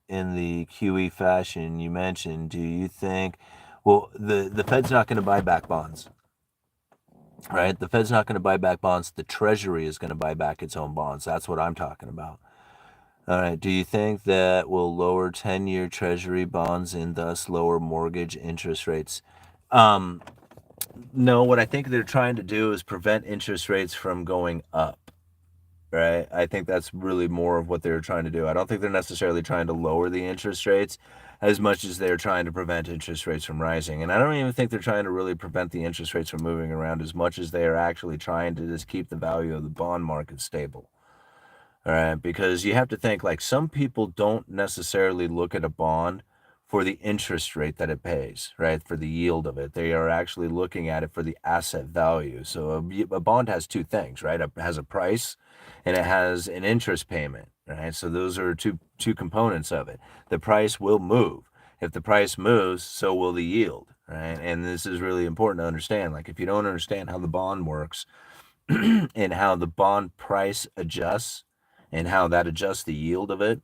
in the QE fashion you mentioned, do you think, well, the Fed's not going to buy back bonds, right? The Fed's not going to buy back bonds. The Treasury is going to buy back its own bonds. That's what I'm talking about. All right. Do you think that will lower 10-year Treasury bonds and thus lower mortgage interest rates? No, what I think they're trying to do is prevent interest rates from going up, right? I think that's really more of what they're trying to do. I don't think they're necessarily trying to lower the interest rates as much as they're trying to prevent interest rates from rising. And I don't even think they're trying to really prevent the interest rates from moving around as much as they are actually trying to just keep the value of the bond market stable. All right, because you have to think like some people don't necessarily look at a bond for the interest rate that it pays, right? For the yield of it. They are actually looking at it for the asset value. So a bond has two things, right? It has a price and it has an interest payment, right? So those are two components of it. The price will move. If the price moves, so will the yield, right? And this is really important to understand. Like if you don't understand how the bond works, and how the bond price adjusts and how that adjusts the yield of it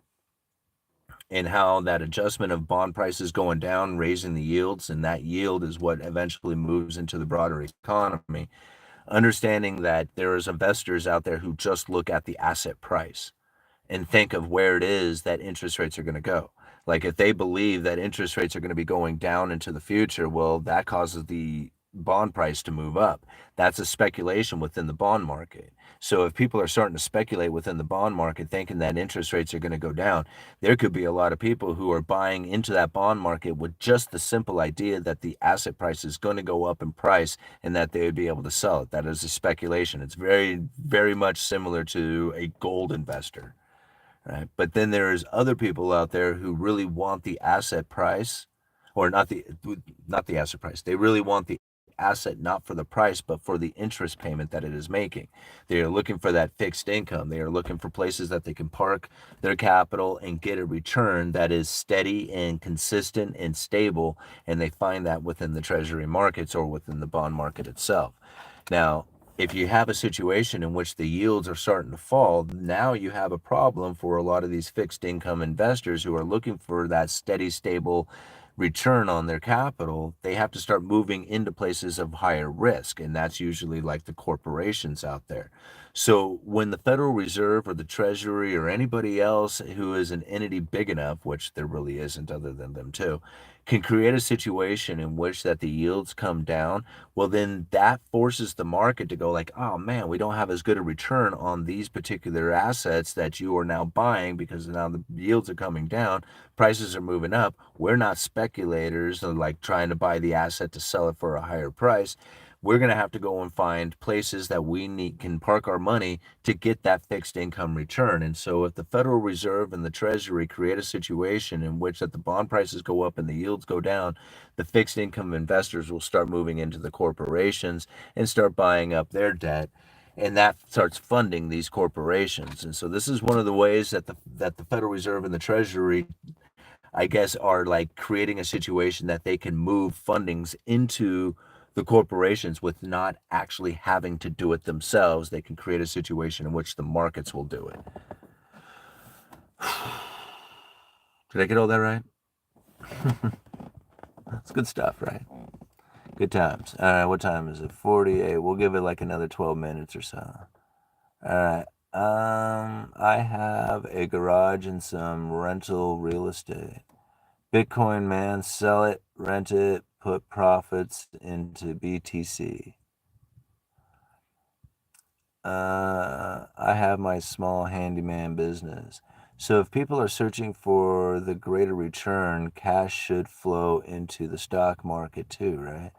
and how that adjustment of bond prices going down raising the yields, and that yield is what eventually moves into the broader economy. Understanding that there is investors out there who just look at the asset price and think of where it is that interest rates are going to go. Like if they believe that interest rates are going to be going down into the future, well, that causes the bond price to move up. That's a speculation within the bond market. So if people are starting to speculate within the bond market thinking that interest rates are going to go down, there could be a lot of people who are buying into that bond market with just the simple idea that the asset price is going to go up in price and that they would be able to sell it. That is a speculation. It's very, very much similar to a gold investor, right? But then there's other people out there who really want the asset price, or not the asset price. They really want the asset not for the price, but for the interest payment that it is making. They are looking for that fixed income. They are looking for places that they can park their capital and get a return that is steady and consistent and stable, and they find that within the treasury markets or within the bond market itself. Now, if you have a situation in which the yields are starting to fall, now you have a problem for a lot of these fixed income investors who are looking for that steady, stable return on their capital. They have to start moving into places of higher risk, and that's usually like the corporations out there. So when the Federal Reserve or the Treasury or anybody else who is an entity big enough, which there really isn't other than them too, can create a situation in which that the yields come down, well, then that forces the market to go like, oh man, we don't have as good a return on these particular assets that you are now buying because now the yields are coming down, prices are moving up. We're not speculators like trying to buy the asset to sell it for a higher price. We're going to have to go and find places that we need can park our money to get that fixed income return. And so if the Federal Reserve and the Treasury create a situation in which that the bond prices go up and the yields go down, the fixed income investors will start moving into the corporations and start buying up their debt, and that starts funding these corporations. And so this is one of the ways that the Federal Reserve and the Treasury, I guess, are like creating a situation that they can move fundings into the corporations with not actually having to do it themselves. They can create a situation in which the markets will do it. Did I get all that right? That's good stuff, right? Good times. All right, what time is it? 48. We'll give it like another 12 minutes or so. All right. I have a garage and some rental real estate. Bitcoin, man, sell it, rent it, put profits into BTC. I have my small handyman business. So if people are searching for the greater return, cash should flow into the stock market too, right?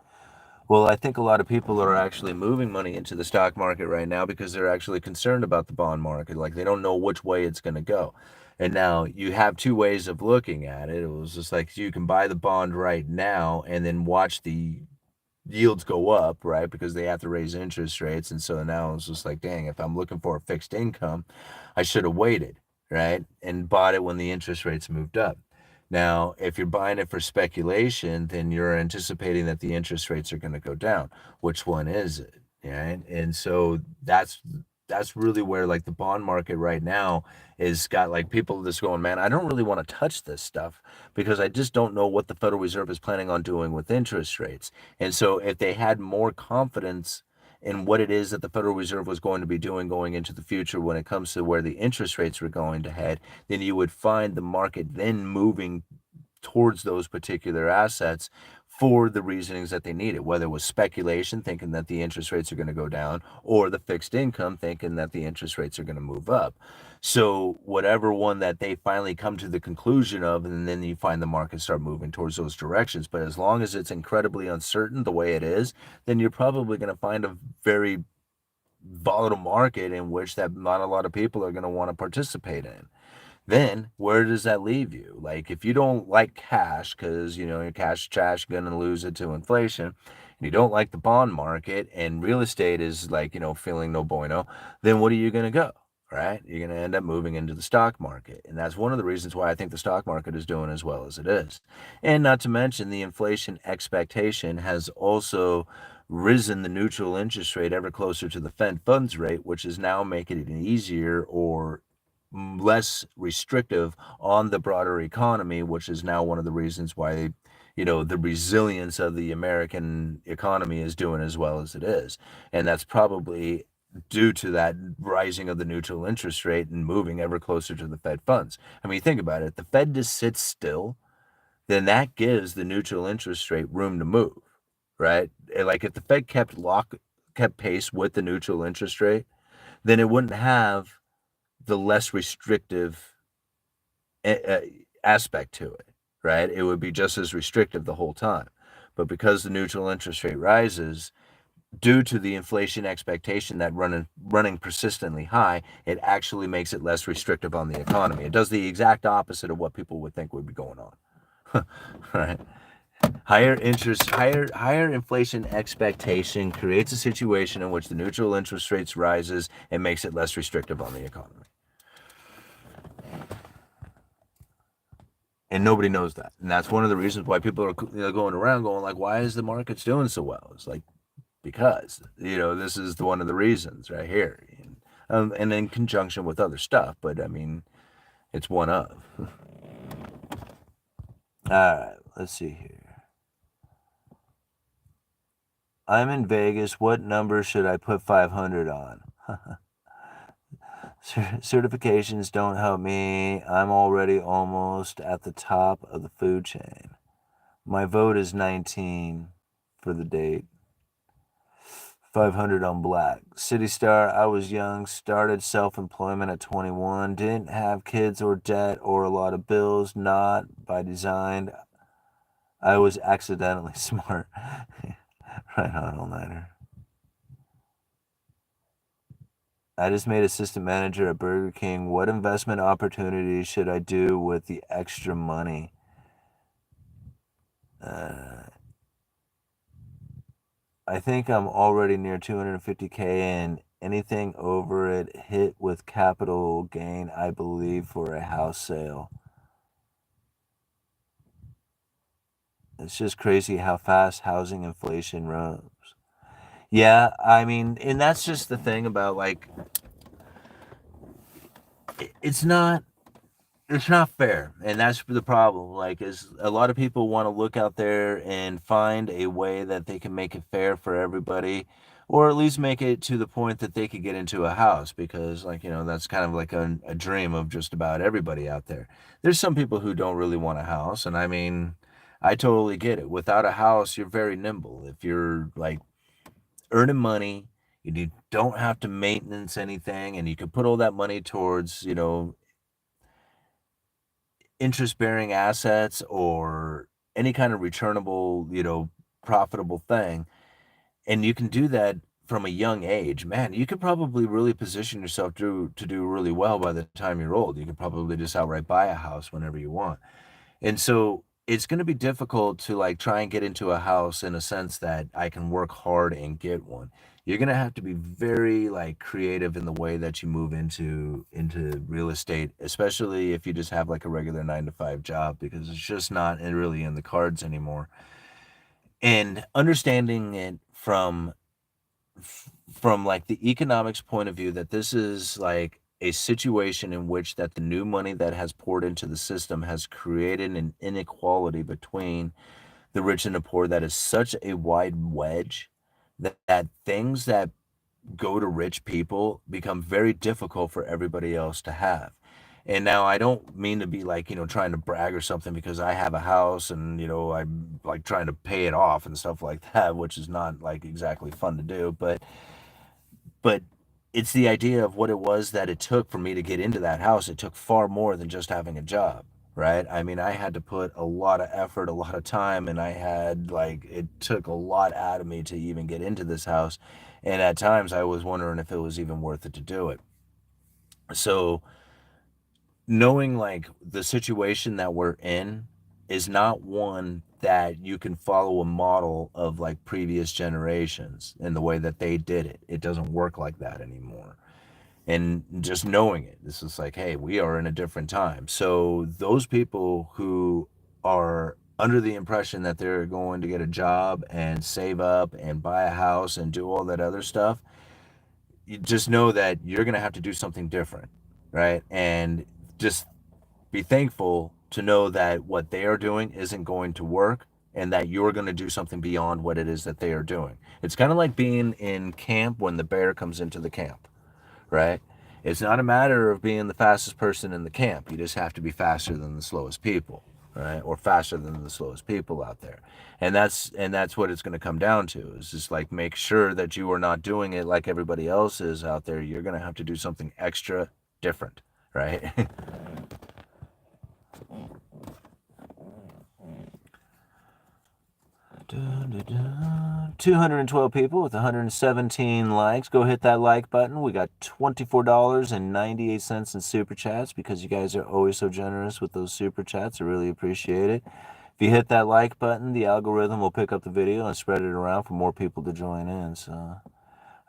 Well, I think a lot of people are actually moving money into the stock market right now because they're actually concerned about the bond market. Like they don't know which way it's going to go. And now you have two ways of looking at it. It was just like you can buy the bond right now and then watch the yields go up, right? Because they have to raise interest rates. And so now it's just like, dang, if I'm looking for a fixed income, I should have waited, right? And bought it when the interest rates moved up. Now, if you're buying it for speculation, then you're anticipating that the interest rates are going to go down. Which one is it? Right? And so that's really where like the bond market right now is got like people just going, man, I don't really want to touch this stuff because I just don't know what the Federal Reserve is planning on doing with interest rates. And so if they had more confidence in what it is that the Federal Reserve was going to be doing going into the future when it comes to where the interest rates were going to head, then you would find the market then moving towards those particular assets for the reasonings that they needed, whether it was speculation, thinking that the interest rates are going to go down, or the fixed income, thinking that the interest rates are going to move up. So whatever one that they finally come to the conclusion of, and then you find the market start moving towards those directions. But as long as it's incredibly uncertain the way it is, then you're probably going to find a very volatile market in which that not a lot of people are going to want to participate in. Then where does that leave you? Like, if you don't like cash because your cash trash, gonna lose it to inflation, and you don't like the bond market, and real estate is like feeling no bueno, then what are you gonna go? Right? You're gonna end up moving into the stock market, and that's one of the reasons why I think the stock market is doing as well as it is. And not to mention, the inflation expectation has also risen the neutral interest rate ever closer to the Fed funds rate, which is now making it easier or less restrictive on the broader economy, which is now one of the reasons why the resilience of the American economy is doing as well as it is. And that's probably due to that rising of the neutral interest rate and moving ever closer to the Fed funds. I mean, think about it. The Fed just sits still, then that gives the neutral interest rate room to move, right? Like, if the Fed kept pace with the neutral interest rate, then it wouldn't have the less restrictive aspect to it, right? It would be just as restrictive the whole time. But because the neutral interest rate rises, due to the inflation expectation that running persistently high, it actually makes it less restrictive on the economy. It does the exact opposite of what people would think would be going on. Right? Higher inflation expectation creates a situation in which the neutral interest rates rises and makes it less restrictive on the economy. And nobody knows that. And that's one of the reasons why people are going around going like, why is the markets doing so well? It's like, because, this is one of the reasons right here. And in conjunction with other stuff. But I mean, it's one of. All right, let's see here. I'm in Vegas. What number should I put 500 on? Certifications don't help me. I'm already almost at the top of the food chain. My vote is 19 for the date. 500 on black. City Star, I was young, started self-employment at 21, didn't have kids or debt or a lot of bills, not by design. I was accidentally smart. Right on, all-nighter. I just made assistant manager at Burger King. What investment opportunities should I do with the extra money? I think I'm already near 250K, and anything over it hit with capital gain, I believe, for a house sale. It's just crazy how fast housing inflation rose. Yeah, I mean, and that's just the thing about, like, it's not fair, and that's the problem. Like, is a lot of people want to look out there and find a way that they can make it fair for everybody, or at least make it to the point that they could get into a house, because, like, that's kind of like a dream of just about everybody out there. There's some people who don't really want a house, and I mean, I totally get it. Without a house, you're very nimble. If you're like earning money, you don't have to maintenance anything, and you can put all that money towards interest-bearing assets or any kind of returnable, profitable thing, and you can do that from a young age, man, you could probably really position yourself to do really well by the time you're old. You could probably just outright buy a house whenever you want. And so it's going to be difficult to like try and get into a house in a sense that I can work hard and get one. You're going to have to be very like creative in the way that you move into real estate, especially if you just have like a regular 9 to 5 job, because it's just not really in the cards anymore. And understanding it from like the economics point of view, that this is like a situation in which that the new money that has poured into the system has created an inequality between the rich and the poor that is such a wide wedge that things that go to rich people become very difficult for everybody else to have. And now I don't mean to be like, trying to brag or something because I have a house and, I'm like trying to pay it off and stuff like that, which is not like exactly fun to do. But it's the idea of what it was that it took for me to get into that house. It took far more than just having a job, right? I mean, I had to put a lot of effort, a lot of time, and I had like, it took a lot out of me to even get into this house. And at times I was wondering if it was even worth it to do it. So, knowing like the situation that we're in is not one that you can follow a model of like previous generations and the way that they did it. It doesn't work like that anymore. And just knowing it, this is like, hey, we are in a different time. So those people who are under the impression that they're going to get a job and save up and buy a house and do all that other stuff, you just know that you're going to have to do something different, right? And just be thankful to know that what they are doing isn't going to work and that you're going to do something beyond what it is that they are doing. It's kind of like being in camp when the bear comes into the camp, right? It's not a matter of being the fastest person in the camp. You just have to be faster than the slowest people, right? Or faster than the slowest people out there. And that's what it's going to come down to. Is just like make sure that you are not doing it like everybody else is out there. You're going to have to do something extra different, right? 212 people with 117 likes. Go hit that like button. We got $24.98 in super chats because you guys are always so generous with those super chats. I really appreciate it. If you hit that like button, the algorithm will pick up the video and spread it around for more people to join in. So,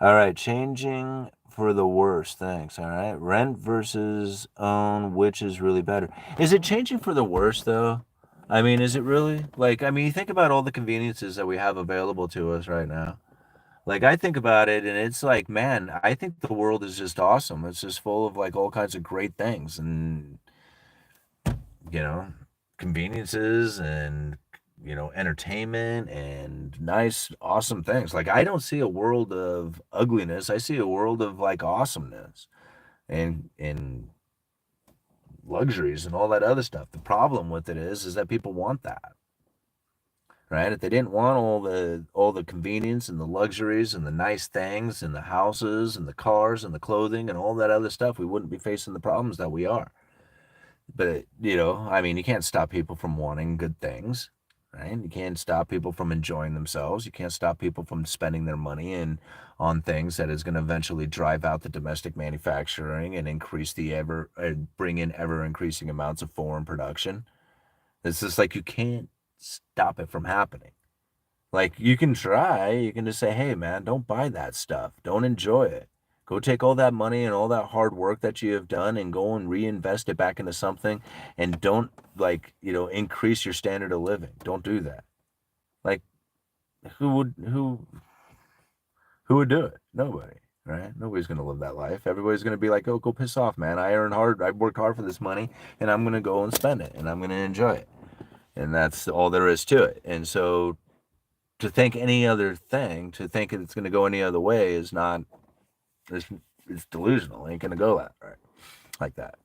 all right, changing for the worse. Thanks. All right, rent versus own, which is really better? Is it changing for the worse though? I mean, is it really? Like, I mean, you think about all the conveniences that we have available to us right now. Like, I think about it and it's like, man, I think the world is just awesome. It's just full of like all kinds of great things and, you know, conveniences and, entertainment and nice, awesome things. Like, I don't see a world of ugliness. I see a world of like awesomeness and luxuries and all that other stuff. The problem with it is that people want that. Right? If they didn't want all the convenience and the luxuries and the nice things and the houses and the cars and the clothing and all that other stuff, we wouldn't be facing the problems that we are. But, I mean, you can't stop people from wanting good things, right? You can't stop people from enjoying themselves. You can't stop people from spending their money and on things that is going to eventually drive out the domestic manufacturing and increase bring in ever increasing amounts of foreign production. It's just like you can't stop it from happening. Like you can try, you can just say, "Hey man, don't buy that stuff. Don't enjoy it. Go take all that money and all that hard work that you have done and go and reinvest it back into something and don't like, increase your standard of living. Don't do that." Like who would who who would do it? Nobody, right? Nobody's going to live that life. Everybody's going to be like, "Oh, go piss off, man. I earned hard. I worked hard for this money and I'm going to go and spend it and I'm going to enjoy it." And that's all there is to it. And so to think any other thing, to think it's going to go any other way is not, it's, it's delusional. It ain't going to go that right like that.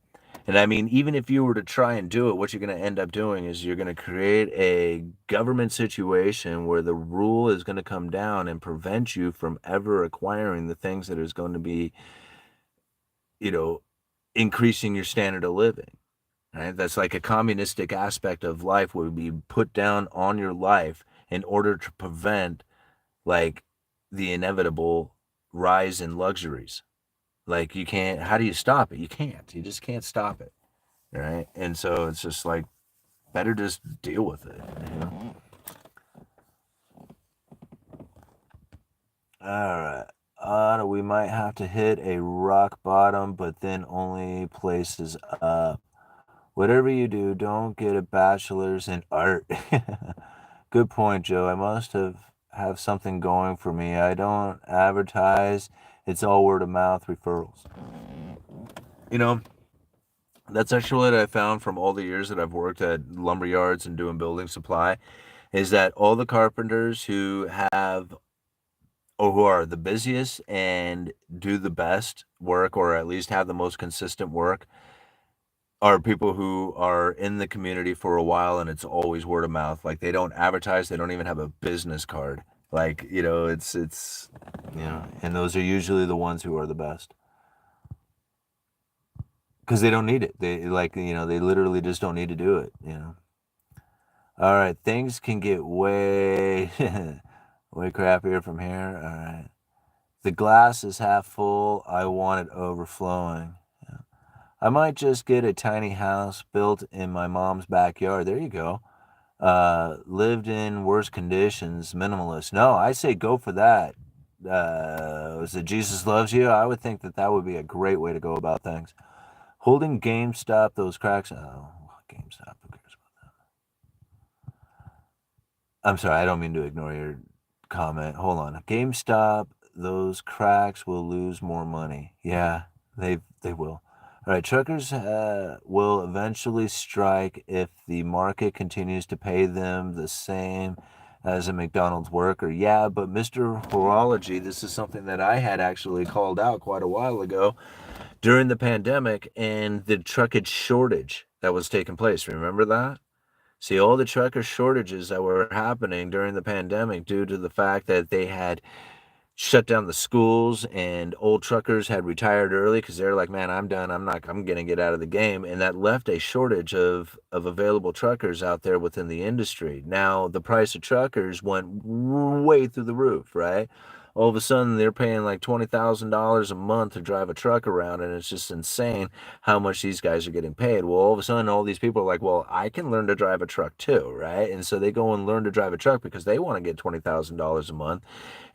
And I mean, even if you were to try and do it, what you're going to end up doing is you're going to create a government situation where the rule is going to come down and prevent you from ever acquiring the things that is going to be, you know, increasing your standard of living. Right? That's like a communistic aspect of life would be put down on your life in order to prevent like the inevitable rise in luxuries. Like you can't, how do you stop it? You can't. You just can't stop it. Right? And so it's just like better just deal with it, you know? All right. We might have to hit a rock bottom, but then only places up. Whatever you do, don't get a bachelor's in art. Good point, Joe. I must have something going for me. I don't advertise. It's all word of mouth referrals. You know, that's actually what I found from all the years that I've worked at lumber yards and doing building supply is that all the carpenters who have or who are the busiest and do the best work or at least have the most consistent work are people who are in the community for a while and it's always word of mouth. Like they don't advertise, they don't even have a business card. Like, it's and those are usually the ones who are the best. Because they don't need it. They literally just don't need to do it. All right, things can get way way crappier from here. All right. The glass is half full. I want it overflowing. I might just get a tiny house built in my mom's backyard. There you go. Lived in worse conditions, minimalist. No, I say go for that. Was it Jesus Loves You? I would think that would be a great way to go about things. Holding GameStop, those cracks. Oh, GameStop, who cares about that? I'm sorry, I don't mean to ignore your comment. Hold on. GameStop, those cracks will lose more money. Yeah, they will. All right, truckers will eventually strike if the market continues to pay them the same as a McDonald's worker. Yeah, but Mr. Horology, this is something that I had actually called out quite a while ago during the pandemic and the truckage shortage that was taking place. Remember that? See, all the trucker shortages that were happening during the pandemic due to the fact that they had shut down the schools and old truckers had retired early because they're like, man, I'm done. I'm going to get out of the game. And that left a shortage of available truckers out there within the industry. Now, the price of truckers went way through the roof, right? All of a sudden, they're paying like $20,000 a month to drive a truck around, and it's just insane how much these guys are getting paid. Well, all of a sudden, all these people are like, well, I can learn to drive a truck too, right? And so they go and learn to drive a truck because they want to get $20,000 a month.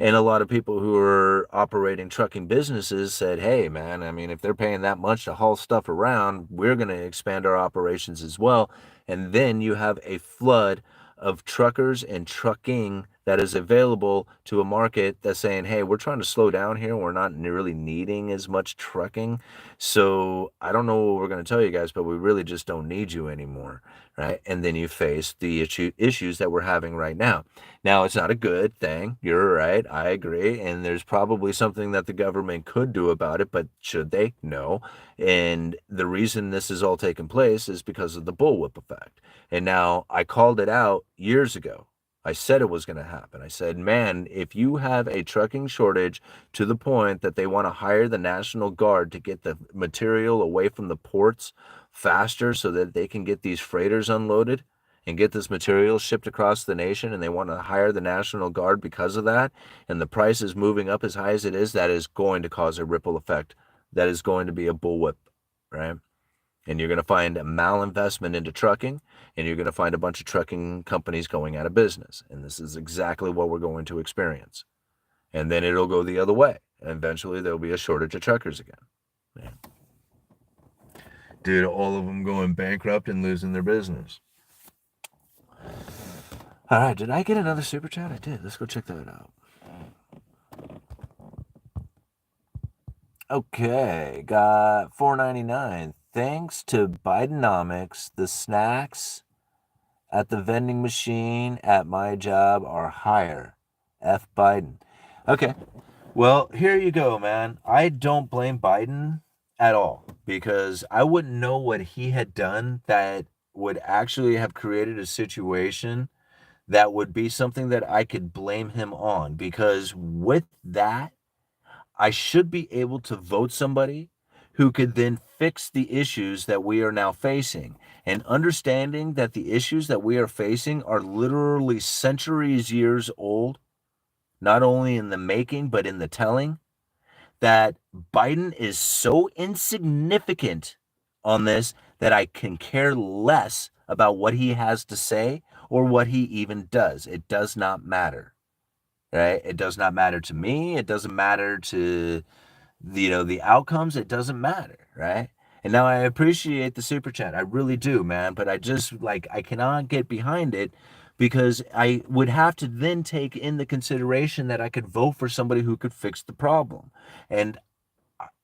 And a lot of people who are operating trucking businesses said, hey, man, I mean, if they're paying that much to haul stuff around, we're going to expand our operations as well. And then you have a flood of truckers and trucking that is available to a market that's saying, hey, we're trying to slow down here. We're not really needing as much trucking. So I don't know what we're going to tell you guys, but we really just don't need you anymore. Right. And then you face the issues that we're having right now. Now, it's not a good thing. You're right. I agree. And there's probably something that the government could do about it, but should they? No. And the reason this is all taking place is because of the bullwhip effect. And now I called it out years ago. I said it was going to happen. I said, man, if you have a trucking shortage to the point that they want to hire the National Guard to get the material away from the ports faster so that they can get these freighters unloaded and get this material shipped across the nation, and they want to hire the National Guard because of that, and the price is moving up as high as it is, that is going to cause a ripple effect. That is going to be a bullwhip, right? And you're going to find a malinvestment into trucking, and you're going to find a bunch of trucking companies going out of business. And this is exactly what we're going to experience. And then it'll go the other way. And eventually there'll be a shortage of truckers again. Yeah. Dude, all of them going bankrupt and losing their business. All right, did I get another super chat? I did. Let's go check that out. Okay, got $4.99. Thanks to Bidenomics, the snacks at the vending machine at my job are higher. F Biden. Okay, well, here you go, man. I don't blame Biden at all because I wouldn't know what he had done that would actually have created a situation that would be something that I could blame him on, because with that, I should be able to vote somebody who could then fix the issues that we are now facing. And understanding that the issues that we are facing are literally centuries years old, not only in the making, but in the telling, that Biden is so insignificant on this that I can care less about what he has to say or what he even does. It does not matter, right? It does not matter to me. It doesn't matter to the outcomes. It doesn't matter, right? And now I appreciate the super chat. I really do, man. But I just I cannot get behind it because I would have to then take in the consideration that I could vote for somebody who could fix the problem. And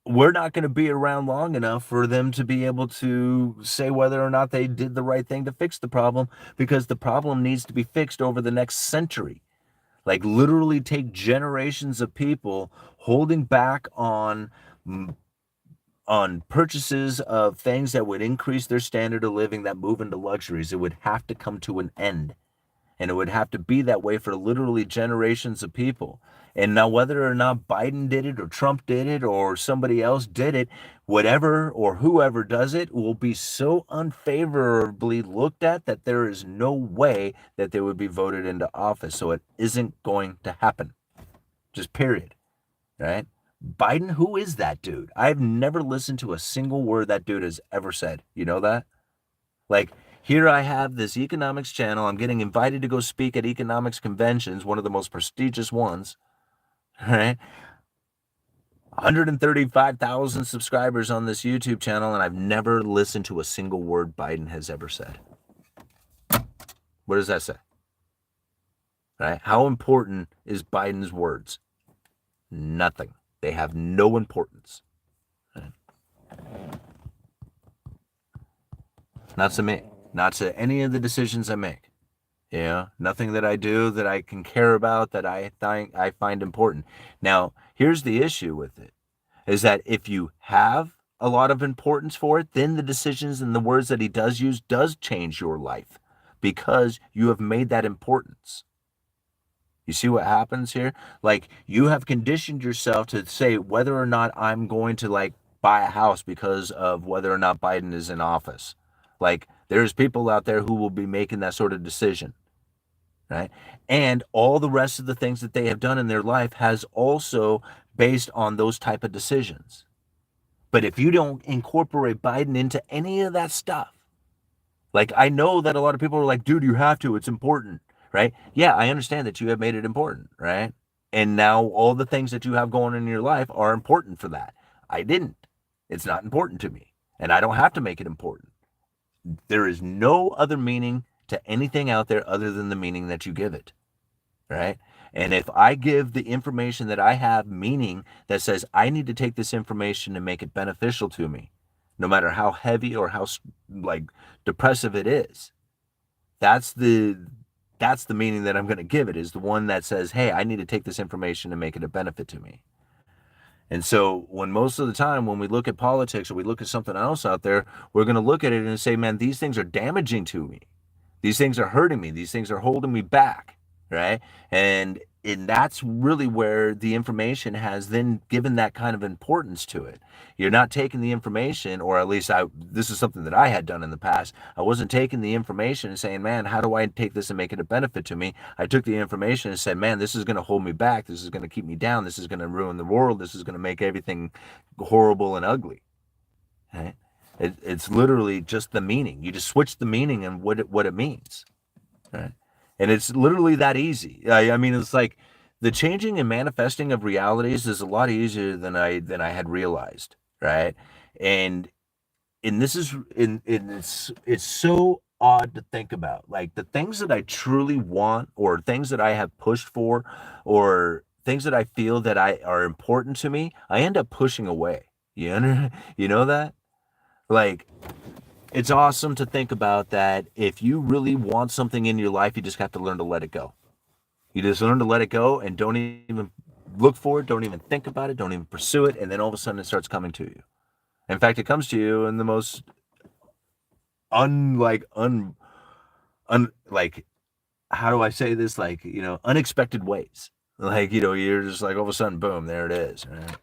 we're not going to be around long enough for them to be able to say whether or not they did the right thing to fix the problem, because the problem needs to be fixed over the next century. Like literally take generations of people holding back on purchases of things that would increase their standard of living, that move into luxuries. It would have to come to an end. And it would have to be that way for literally generations of people. And now, whether or not Biden did it or Trump did it or somebody else did it, whatever or whoever does it will be so unfavorably looked at that there is no way that they would be voted into office. So it isn't going to happen. Just period. Right? Biden, who is that dude? I've never listened to a single word that dude has ever said. You know that? Like, here I have this economics channel. I'm getting invited to go speak at economics conventions, one of the most prestigious ones, right? 135,000 subscribers on this YouTube channel, and I've never listened to a single word Biden has ever said. What does that say? Right? How important is Biden's words? Nothing. They have no importance. Right? Not to me. Not to any of the decisions I make. You know, nothing that I do that I can care about that I find important. Now, here's the issue with it, is that if you have a lot of importance for it, then the decisions and the words that he does use does change your life because you have made that importance. You see what happens here? Like, you have conditioned yourself to say whether or not I'm going to like buy a house because of whether or not Biden is in office. Like, there's people out there who will be making that sort of decision, right? And all the rest of the things that they have done in their life has also based on those type of decisions. But if you don't incorporate Biden into any of that stuff, like, I know that a lot of people are like, dude, you have to, it's important, right? Yeah, I understand that you have made it important, right? And now all the things that you have going in your life are important for that. I didn't. It's not important to me, and I don't have to make it important. There is no other meaning to anything out there other than the meaning that you give it, right? And if I give the information that I have meaning that says I need to take this information and make it beneficial to me, no matter how heavy or how like depressive it is, that's the meaning that I'm going to give it, is the one that says, hey, I need to take this information and make it a benefit to me. And so when most of the time when we look at politics or we look at something else out there, we're going to look at it and say, man, these things are damaging to me. These things are hurting me. These things are holding me back, right? And that's really where the information has then given that kind of importance to it. You're not taking the information, or at least this is something that I had done in the past. I wasn't taking the information and saying, man, how do I take this and make it a benefit to me? I took the information and said, man, this is going to hold me back. This is going to keep me down. This is going to ruin the world. This is going to make everything horrible and ugly. Right? It's literally just the meaning. You just switch the meaning and what it means, right? And it's literally that easy. I mean, it's like the changing and manifesting of realities is a lot easier than I had realized, right? And this is it's so odd to think about. Like, the things that I truly want, or things that I have pushed for, or things that I feel that are important to me, I end up pushing away. You know that? Like, it's awesome to think about that. If you really want something in your life, you just have to learn to let it go. You just learn to let it go and don't even look for it, don't even think about it, don't even pursue it, and then all of a sudden it starts coming to you. In fact, it comes to you in the most like how do I say this? Like, unexpected ways. Like, you're just like, all of a sudden, boom, there it is, right?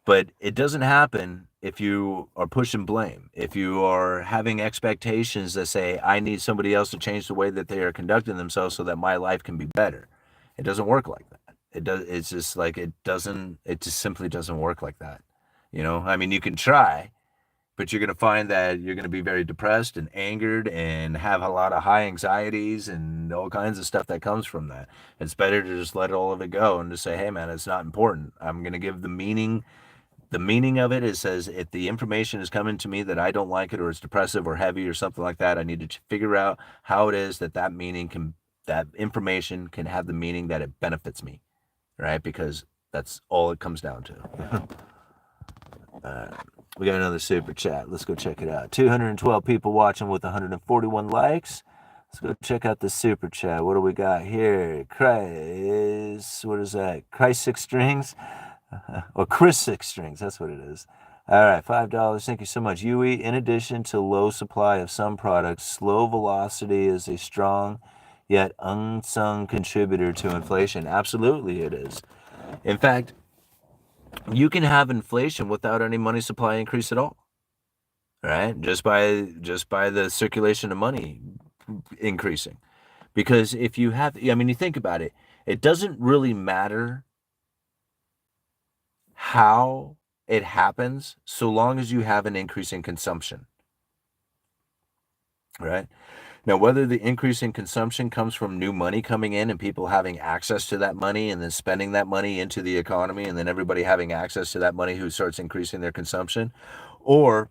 But it doesn't happen if you are pushing blame, if you are having expectations that say, I need somebody else to change the way that they are conducting themselves so that my life can be better. It doesn't work like that. It's just like, it just simply doesn't work like that. I mean, you can try, but you're going to find that you're going to be very depressed and angered and have a lot of high anxieties and all kinds of stuff that comes from that. It's better to just let all of it go and just say, hey man, it's not important. I'm going to give the meaning. The meaning of it is, says, if the information is coming to me that I don't like it, or it's depressive or heavy or something like that, I need to figure out how it is that that information can have the meaning that it benefits me, right? Because that's all it comes down to. We got another super chat. Let's go check it out. 212 people watching with 141 likes. Let's go check out the super chat. What do we got here? What is that? Christ Six Strings? Or Chris Six Strings, that's what it is. All right, $5. Thank you so much. Yui, in addition to low supply of some products, slow velocity is a strong yet unsung contributor to inflation. Absolutely, it is. In fact, you can have inflation without any money supply increase at all, right? Just by the circulation of money increasing. Because if you have, I mean, you think about it, it doesn't really matter how it happens so long as you have an increase in consumption, right? Now, whether the increase in consumption comes from new money coming in and people having access to that money and then spending that money into the economy and then everybody having access to that money who starts increasing their consumption, or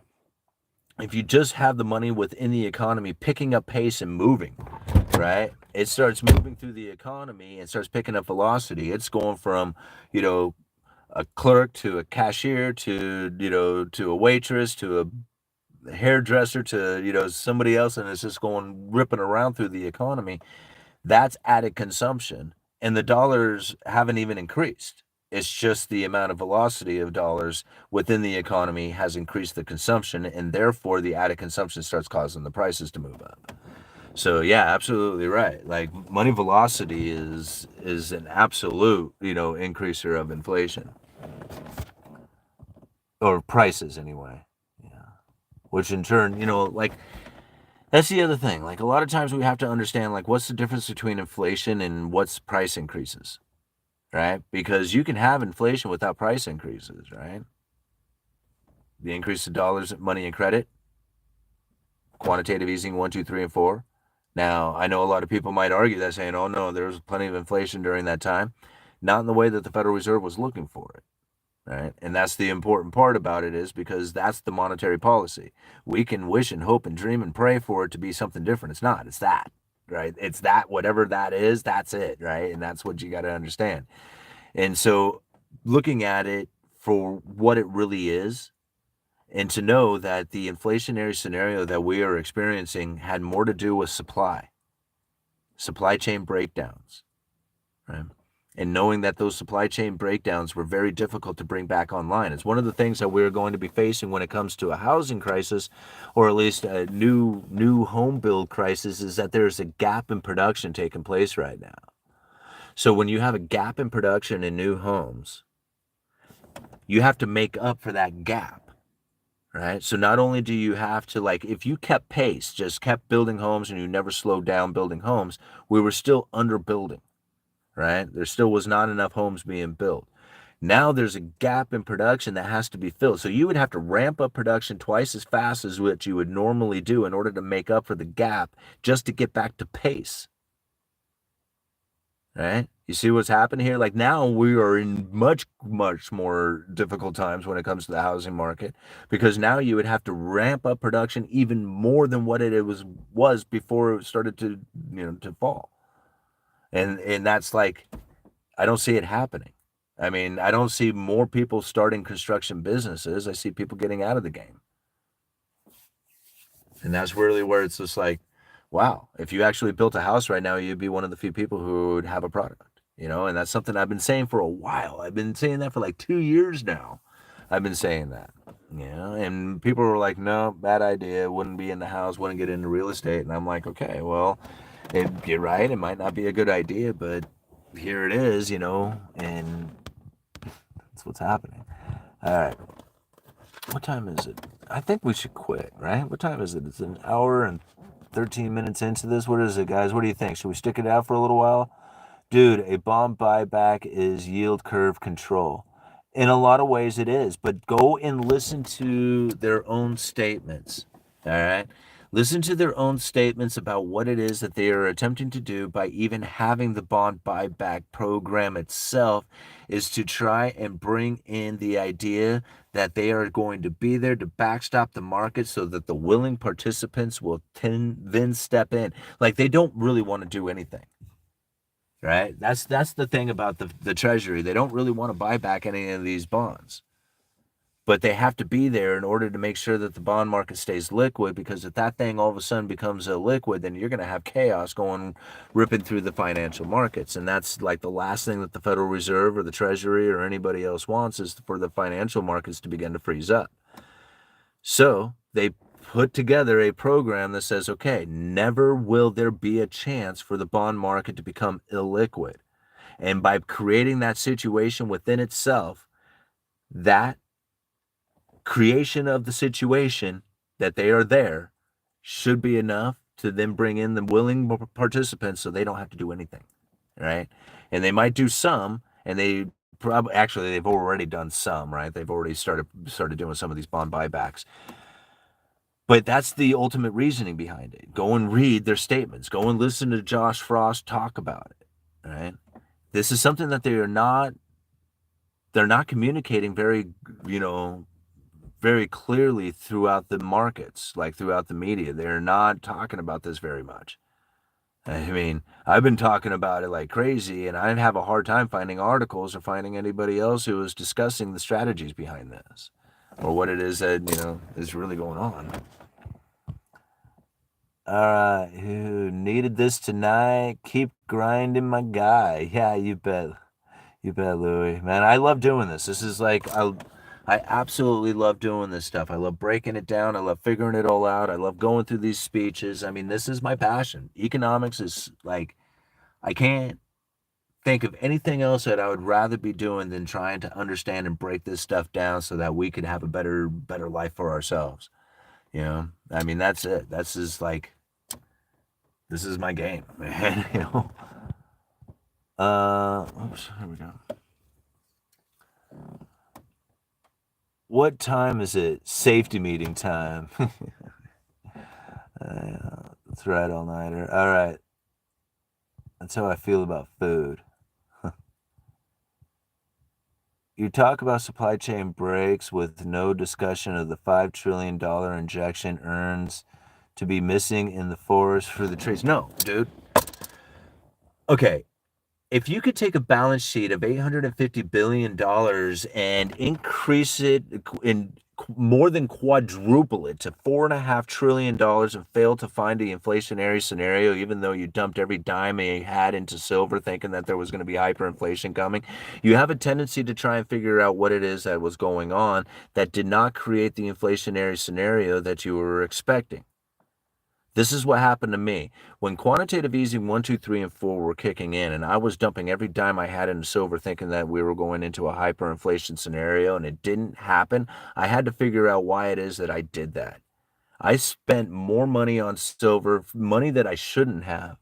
if you just have the money within the economy picking up pace and moving, right? It starts moving through the economy and starts picking up velocity. It's going from, you know, a clerk to a cashier to, to a waitress to a hairdresser to, somebody else, and it's just going ripping around through the economy. That's added consumption, and the dollars haven't even increased. It's just the amount of velocity of dollars within the economy has increased the consumption, and therefore the added consumption starts causing the prices to move up. So yeah, absolutely right. Like money velocity is an absolute, increaser of inflation or prices anyway. Yeah. Which in turn, like that's the other thing. Like a lot of times we have to understand like what's the difference between inflation and what's price increases, right? Because you can have inflation without price increases, right? The increase of dollars, money, and credit, quantitative easing 1, 2, 3, and 4. Now, I know a lot of people might argue that saying, oh no, there was plenty of inflation during that time. Not in the way that the Federal Reserve was looking for it, right? And that's the important part about it is because that's the monetary policy. We can wish and hope and dream and pray for it to be something different. It's not. It's that, right? It's that, whatever that is, that's it, right? And that's what you got to understand. And so looking at it for what it really is, and to know that the inflationary scenario that we are experiencing had more to do with supply chain breakdowns, right? And knowing that those supply chain breakdowns were very difficult to bring back online. It's one of the things that we're going to be facing when it comes to a housing crisis, or at least a new home build crisis, is that there's a gap in production taking place right now. So when you have a gap in production in new homes, you have to make up for that gap, right? So not only do you have to, like, if you kept pace, just kept building homes and you never slowed down building homes, we were still underbuilding, right? There still was not enough homes being built. Now there's a gap in production that has to be filled. So you would have to ramp up production twice as fast as what you would normally do in order to make up for the gap just to get back to pace, right? You see what's happened here? Like now we are in much, much more difficult times when it comes to the housing market, because now you would have to ramp up production even more than what it was before it started to, to fall. And that's like, I don't see it happening. I mean, I don't see more people starting construction businesses. I see people getting out of the game. And that's really where it's just like, wow, if you actually built a house right now, you'd be one of the few people who would have a product, and that's something I've been saying for a while. I've been saying that for like 2 years now. I've been saying that, and people were like, no, bad idea. Wouldn't be in the house, wouldn't get into real estate. And I'm like, okay, well, you're right. It might not be a good idea, but here it is, and that's what's happening. All right. What time is it? I think we should quit, right? What time is it? It's an hour and 13 minutes into this. What is it, guys? What do you think? Should we stick it out for a little while? Dude, a bond buyback is yield curve control. In a lot of ways it is, but go and listen to their own statements. All right? Listen to their own statements about what it is that they are attempting to do by even having the bond buyback program itself, is to try and bring in the idea that they are going to be there to backstop the market so that the willing participants will then step in. Like they don't really want to do anything. Right? That's the thing about the Treasury. They don't really want to buy back any of these bonds. But they have to be there in order to make sure that the bond market stays liquid, because if that thing all of a sudden becomes illiquid, then you're going to have chaos going ripping through the financial markets. And that's like the last thing that the Federal Reserve or the Treasury or anybody else wants, is for the financial markets to begin to freeze up. So they put together a program that says, okay, never will there be a chance for the bond market to become illiquid. And by creating that situation within itself, that creation of the situation that they are there should be enough to then bring in the willing participants so they don't have to do anything, right? And they might do some, and they probably actually they've already done some, right? They've already started doing some of these bond buybacks. But that's the ultimate reasoning behind it. Go and read their statements. Go and listen to Josh Frost talk about it, right? This is something that they're not communicating very, very clearly throughout the markets, like throughout the media. They're not talking about this very much. I mean, I've been talking about it like crazy, and I have a hard time finding articles or finding anybody else who is discussing the strategies behind this or what it is that, is really going on. All right, who needed this tonight? Keep grinding, my guy. Yeah, you bet. You bet, Louie. Man, I love doing this. This is like, I absolutely love doing this stuff. I love breaking it down. I love figuring it all out. I love going through these speeches. I mean, this is my passion. Economics is like, I can't think of anything else that I would rather be doing than trying to understand and break this stuff down so that we could have a better life for ourselves. I mean, that's it. That's just like, this is my game, man. Oops, here we go. What time is it? Safety meeting time. That's right, all-nighter. All right. That's how I feel about food. You talk about supply chain breaks with no discussion of the $5 trillion injection earns to be missing in the forest for the trees. No, dude. Okay. If you could take a balance sheet of $850 billion and increase it in more than quadruple it to $4.5 trillion and fail to find the inflationary scenario, even though you dumped every dime you had into silver thinking that there was going to be hyperinflation coming, you have a tendency to try and figure out what it is that was going on that did not create the inflationary scenario that you were expecting. This is what happened to me. When quantitative easing 1, 2, 3, and 4 were kicking in, and I was dumping every dime I had into silver thinking that we were going into a hyperinflation scenario, and it didn't happen, I had to figure out why it is that I did that. I spent more money on silver, money that I shouldn't have.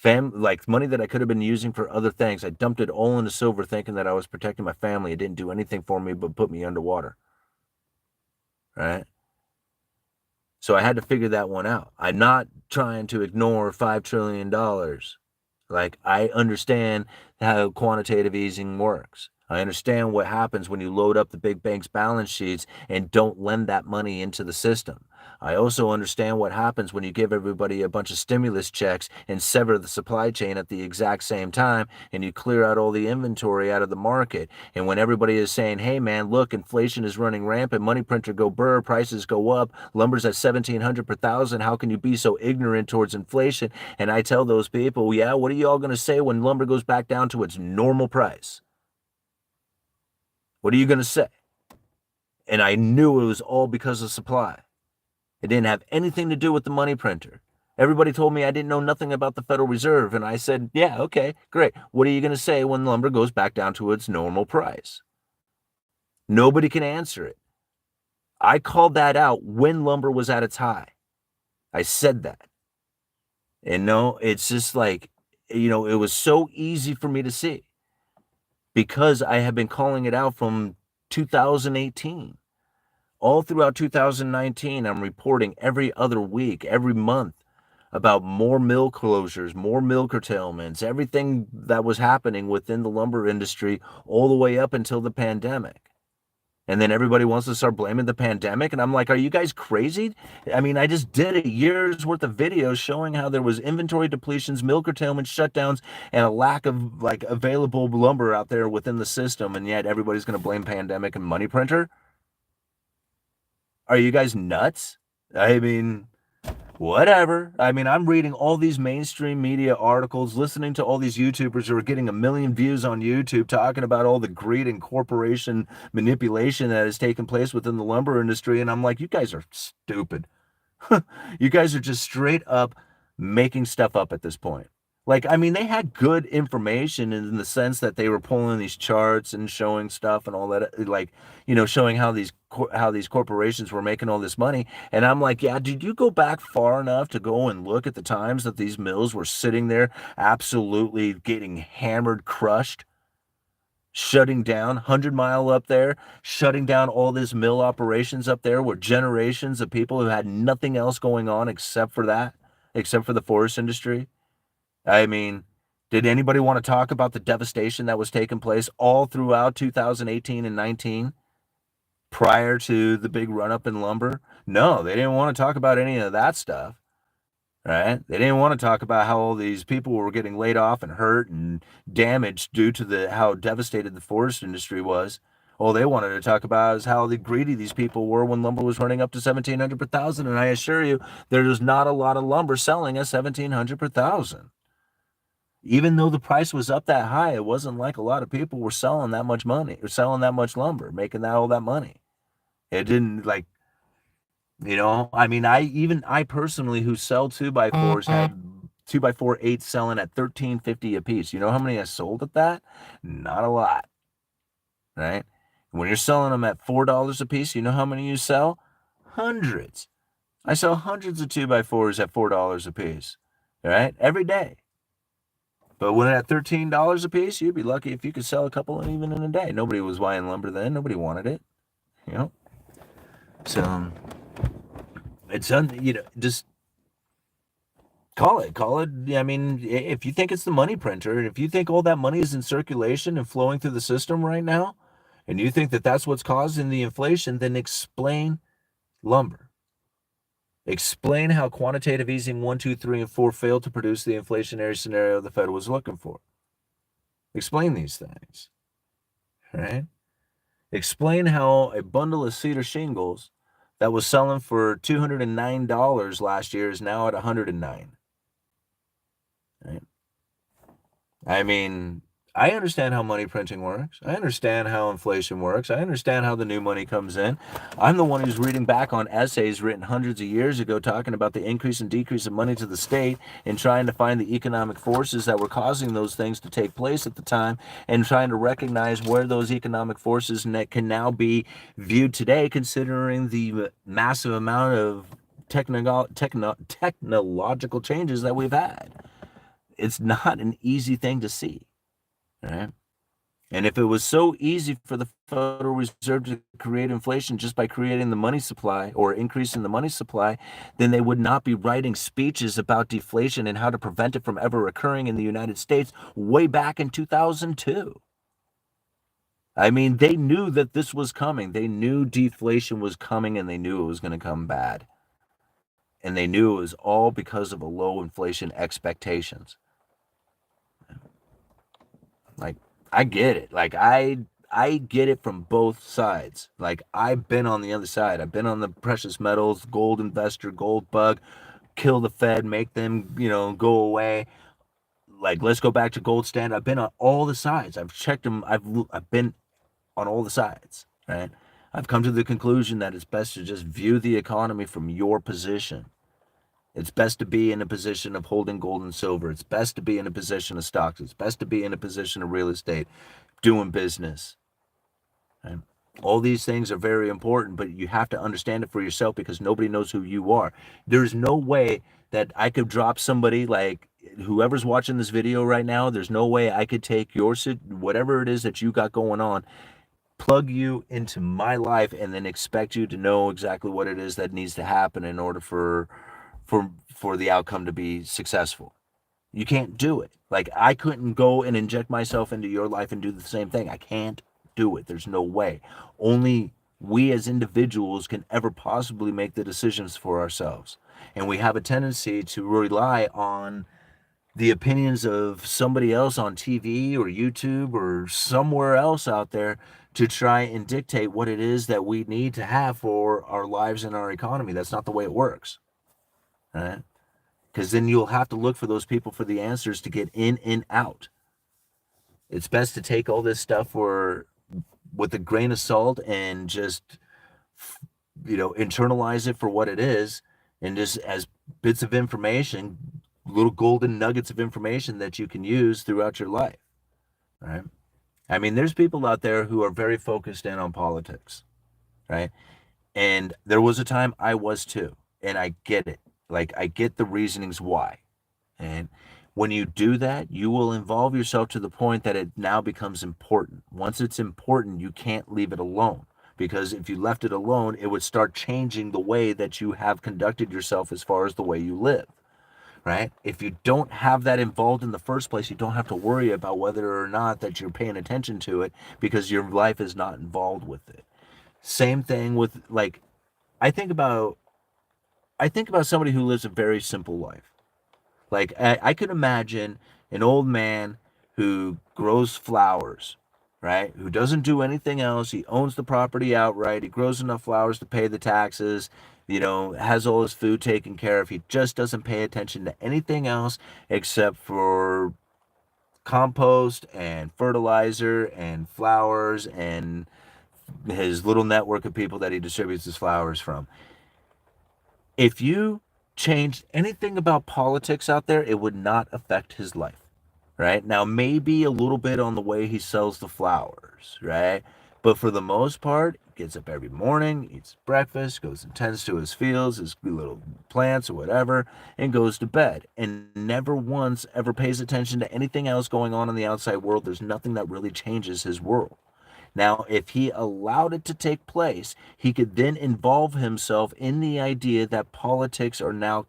Like money that I could have been using for other things. I dumped it all into silver thinking that I was protecting my family. It didn't do anything for me but put me underwater. Right? So I had to figure that one out. I'm not trying to ignore $5 trillion. Like, I understand how quantitative easing works. I understand what happens when you load up the big banks' balance sheets and don't lend that money into the system. I also understand what happens when you give everybody a bunch of stimulus checks and sever the supply chain at the exact same time and you clear out all the inventory out of the market. And when everybody is saying, hey man, look, inflation is running rampant, money printer go burr, prices go up, lumber's at $1,700 per thousand, how can you be so ignorant towards inflation? And I tell those people, yeah, what are you all going to say when lumber goes back down to its normal price? What are you going to say? And I knew it was all because of supply. It didn't have anything to do with the money printer. Everybody told me I didn't know nothing about the Federal Reserve, and I said, yeah, okay, great. What are you going to say when lumber goes back down to its normal price? Nobody can answer it. I called that out when lumber was at its high. I said that. And no, it's just like, it was so easy for me to see because I have been calling it out from 2018. All throughout 2019, I'm reporting every other week, every month, about more mill closures, more mill curtailments, everything that was happening within the lumber industry all the way up until the pandemic. And then everybody wants to start blaming the pandemic. And I'm like, are you guys crazy? I mean, I just did a year's worth of videos showing how there was inventory depletions, mill curtailment, shutdowns, and a lack of like available lumber out there within the system. And yet everybody's going to blame pandemic and money printer. Are you guys nuts? I mean, Whatever. I mean, I'm reading all these mainstream media articles, listening to all these YouTubers who are getting 1 million views on YouTube talking about all the greed and corporation manipulation that has taken place within the lumber industry. And I'm like, you guys are stupid. You guys are just straight up making stuff up at this point. Like, I mean, they had good information in the sense that they were pulling these charts and showing stuff and all that, like, showing how these corporations were making all this money. And I'm like, yeah, did you go back far enough to go and look at the times that these mills were sitting there absolutely getting hammered, crushed? Shutting down 100 Mile up there, shutting down all this mill operations up there were generations of people who had nothing else going on except for that, except for the forest industry. I mean, did anybody want to talk about the devastation that was taking place all throughout 2018 and 19 prior to the big run up in lumber? No, they didn't want to talk about any of that stuff. Right? They didn't want to talk about how all these people were getting laid off and hurt and damaged due to how devastated the forest industry was. All they wanted to talk about is how greedy these people were when lumber was running up to 1,700 per thousand. And I assure you, there's not a lot of lumber selling at 1,700 per thousand. Even though the price was up that high, it wasn't like a lot of people were selling that much money or selling that much lumber, making all that money. It didn't like I mean, I personally who sell 2x4s had 2x4 eights selling at $13.50 a piece. You know how many I sold at that? Not a lot, right? When you're selling them at $4 a piece, you know how many you sell? Hundreds. I sell hundreds of 2x4s at $4 a piece, right? Every day. But when at $13 a piece, you'd be lucky if you could sell a couple even in a day. Nobody was buying lumber then. Nobody wanted it, So it's just call it. I mean, if you think it's the money printer, and if you think all that money is in circulation and flowing through the system right now, and you think that that's what's causing the inflation, then explain lumber. Explain how quantitative easing 1, 2, 3, and 4 failed to produce the inflationary scenario the Fed was looking for. Explain these things, right? Explain how a bundle of cedar shingles that was selling for $209 last year is now at $109. Right? I mean, I understand how money printing works. I understand how inflation works. I understand how the new money comes in. I'm the one who's reading back on essays written hundreds of years ago talking about the increase and decrease of money to the state and trying to find the economic forces that were causing those things to take place at the time and trying to recognize where those economic forces can now be viewed today, considering the massive amount of technological changes that we've had. It's not an easy thing to see, right? And if it was so easy for the Federal Reserve to create inflation just by creating the money supply or increasing the money supply, then they would not be writing speeches about deflation and how to prevent it from ever occurring in the United States way back in 2002. I mean, they knew that this was coming. They knew deflation was coming, and they knew it was going to come bad. And they knew it was all because of a low inflation expectations. Like, I get it. Like, I get it from both sides. Like, I've been on the other side. I've been on the precious metals, gold investor, gold bug, kill the Fed, make them, go away. Like, let's go back to gold standard. I've been on all the sides. I've checked them. I've been on all the sides, right? I've come to the conclusion that it's best to just view the economy from your position. It's best to be in a position of holding gold and silver. It's best to be in a position of stocks. It's best to be in a position of real estate, doing business. And all these things are very important, but you have to understand it for yourself because nobody knows who you are. There's no way that I could drop somebody like whoever's watching this video right now. There's no way I could take whatever it is that you got going on, plug you into my life, and then expect you to know exactly what it is that needs to happen in order for the outcome to be successful. You can't do it. Like, I couldn't go and inject myself into your life and do the same thing. I can't do it. There's no way. Only we as individuals can ever possibly make the decisions for ourselves. And we have a tendency to rely on the opinions of somebody else on TV or YouTube or somewhere else out there to try and dictate what it is that we need to have for our lives and our economy. That's not the way it works. right? Because then you'll have to look for those people for the answers to get in and out. It's best to take all this stuff with a grain of salt and just, internalize it for what it is, and just as bits of information, little golden nuggets of information that you can use throughout your life, right? I mean, there's people out there who are very focused in on politics, right? And there was a time I was too, and I get it. Like, I get the reasonings why. And when you do that, you will involve yourself to the point that it now becomes important. Once it's important, you can't leave it alone. Because if you left it alone, it would start changing the way that you have conducted yourself as far as the way you live, right? If you don't have that involved in the first place, you don't have to worry about whether or not that you're paying attention to it, because your life is not involved with it. Same thing with, like, I think about somebody who lives a very simple life. Like, I could imagine an old man who grows flowers, right? Who doesn't do anything else. He owns the property outright. He grows enough flowers to pay the taxes, has all his food taken care of. He just doesn't pay attention to anything else except for compost and fertilizer and flowers and his little network of people that he distributes his flowers from. If you changed anything about politics out there, it would not affect his life, right? Now, maybe a little bit on the way he sells the flowers, right? But for the most part, he gets up every morning, eats breakfast, goes and tends to his fields, his little plants or whatever, and goes to bed, and never once ever pays attention to anything else going on in the outside world. There's nothing that really changes his world. Now, if he allowed it to take place, he could then involve himself in the idea that politics are now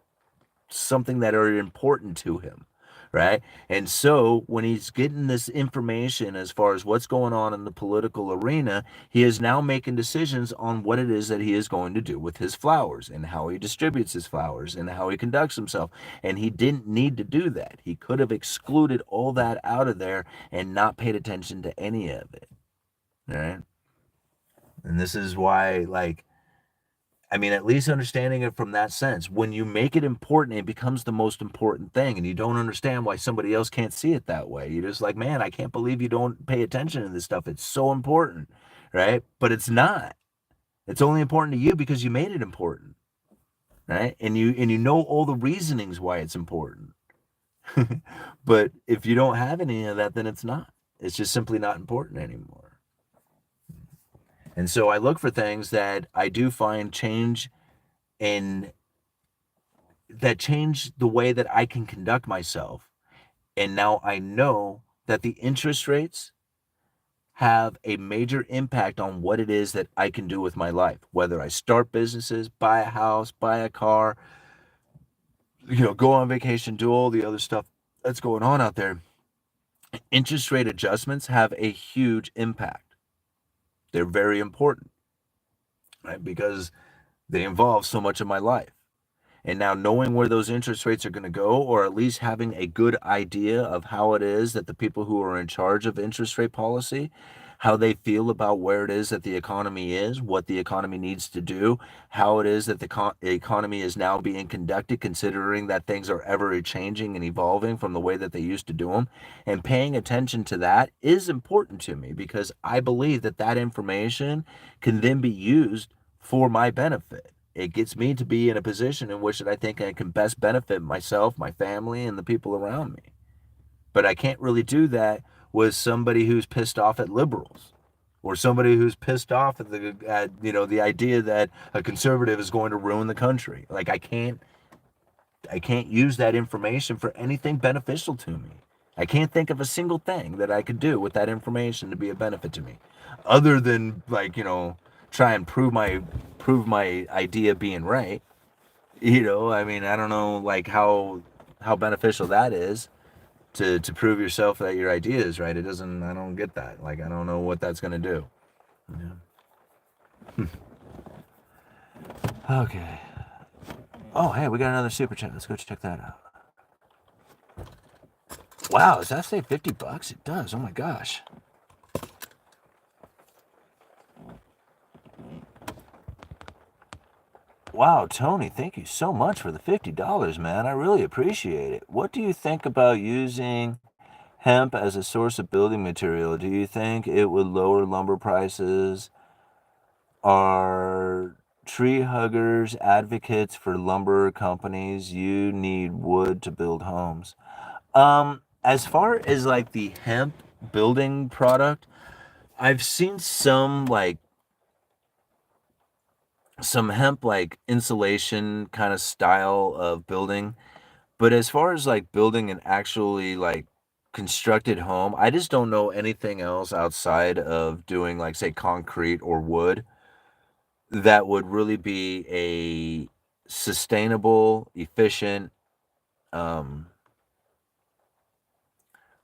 something that are important to him, right? And so when he's getting this information as far as what's going on in the political arena, he is now making decisions on what it is that he is going to do with his flowers and how he distributes his flowers and how he conducts himself. And he didn't need to do that. He could have excluded all that out of there and not paid attention to any of it. Right. And this is why, like, I mean, at least understanding it from that sense, when you make it important, it becomes the most important thing. And you don't understand why somebody else can't see it that way. You're just like, man, I can't believe you don't pay attention to this stuff. It's so important. Right. But it's not. It's only important to you because you made it important. Right. And you know all the reasonings why it's important. But if you don't have any of that, then it's not. It's just simply not important anymore. And so I look for things that I do find change the way that I can conduct myself. And now I know that the interest rates have a major impact on what it is that I can do with my life, whether I start businesses, buy a house, buy a car, go on vacation, do all the other stuff that's going on out there. Interest rate adjustments have a huge impact. They're very important, right? Because they involve so much of my life. And now knowing where those interest rates are going to go, or at least having a good idea of how it is that the people who are in charge of interest rate policy, how they feel about where it is that the economy is, what the economy needs to do, how it is that the economy is now being conducted, considering that things are ever changing and evolving from the way that they used to do them. And paying attention to that is important to me, because I believe that that information can then be used for my benefit. It gets me to be in a position in which I think I can best benefit myself, my family, and the people around me. But I can't really do that with somebody who's pissed off at liberals, or somebody who's pissed off at the idea that a conservative is going to ruin the country. Like, I can't use that information for anything beneficial to me. I can't think of a single thing that I could do with that information to be a benefit to me, other than, like, try and prove my idea being right. I mean, I don't know, like, how beneficial that is to prove yourself that your idea is right. I don't get that. Like, I don't know what that's going to do. Yeah. Okay. Oh, hey, we got another super chat. Let's go check that out. Wow, does that say $50? It does. Oh my gosh. Wow, Tony, thank you so much for the $50, man. I really appreciate it. What do you think about using hemp as a source of building material? Do you think it would lower lumber prices? Are tree huggers advocates for lumber companies? You need wood to build homes. As far as like the hemp building product, I've seen some hemp like insulation kind of style of building, but as far as like building an actually like constructed home, I just don't know anything else outside of doing like say concrete or wood that would really be a sustainable, efficient, um,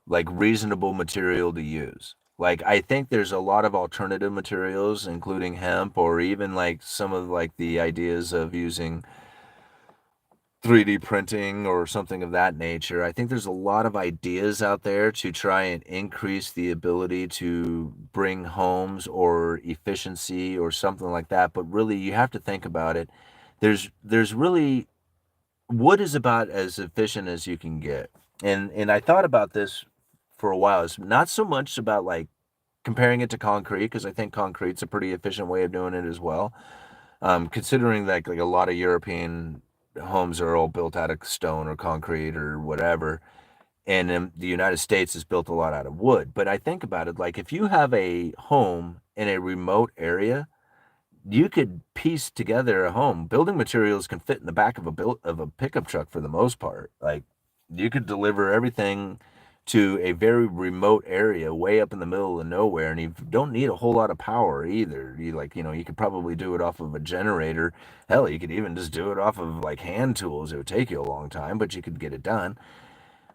like reasonable material to use. Like I think there's a lot of alternative materials, including hemp, or even like some of like the ideas of using 3D printing or something of that nature. I think there's a lot of ideas out there to try and increase the ability to bring homes or efficiency or something like that. But really, you have to think about it. There's really wood is about as efficient as you can get. And I thought about this for a while. It's not so much about like comparing it to concrete because I think concrete's a pretty efficient way of doing it as well. Considering that like a lot of European homes are all built out of stone or concrete or whatever, and the United States is built a lot out of wood. But I think about it like if you have a home in a remote area, you could piece together a home. Building materials can fit in the back of a pickup truck for the most part. Like you could deliver everything to a very remote area way up in the middle of nowhere, and you don't need a whole lot of power either. You could probably do it off of a generator. Hell, you could even just do it off of like hand tools. It would take you a long time, but you could get it done.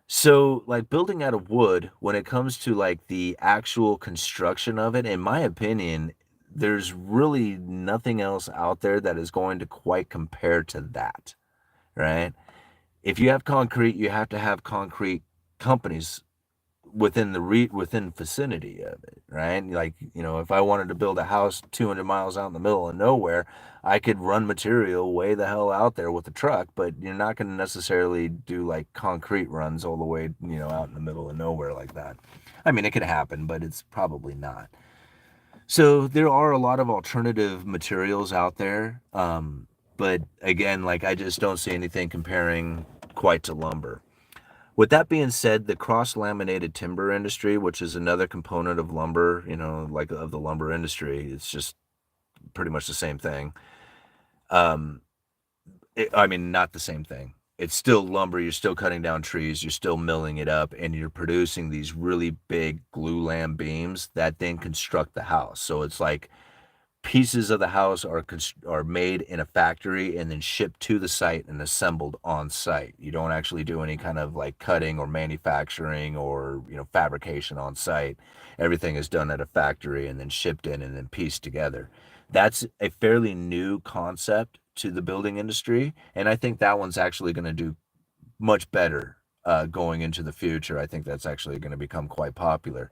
So, like building out of wood, when it comes to like the actual construction of it, in my opinion, there's really nothing else out there that is going to quite compare to that, right? If you have concrete, you have to have concrete companies within vicinity of it, right? Like, if I wanted to build a house 200 miles out in the middle of nowhere, I could run material way the hell out there with a truck, but you're not going to necessarily do like concrete runs all the way, out in the middle of nowhere like that. I mean, it could happen, but it's probably not. So there are a lot of alternative materials out there. But again, like I just don't see anything comparing quite to lumber. With that being said, the cross-laminated timber industry, which is another component of lumber, like of the lumber industry, it's just pretty much the same thing. Um, I mean, not the same thing. It's still lumber. You're still cutting down trees. You're still milling it up, and you're producing these really big glulam beams that then construct the house. So it's like pieces of the house are made in a factory and then shipped to the site and assembled on site. You don't actually do any kind of like cutting or manufacturing or fabrication on site. Everything is done at a factory and then shipped in and then pieced together. That's a fairly new concept to the building industry, and I think that one's actually going to do much better going into the future. I think that's actually going to become quite popular.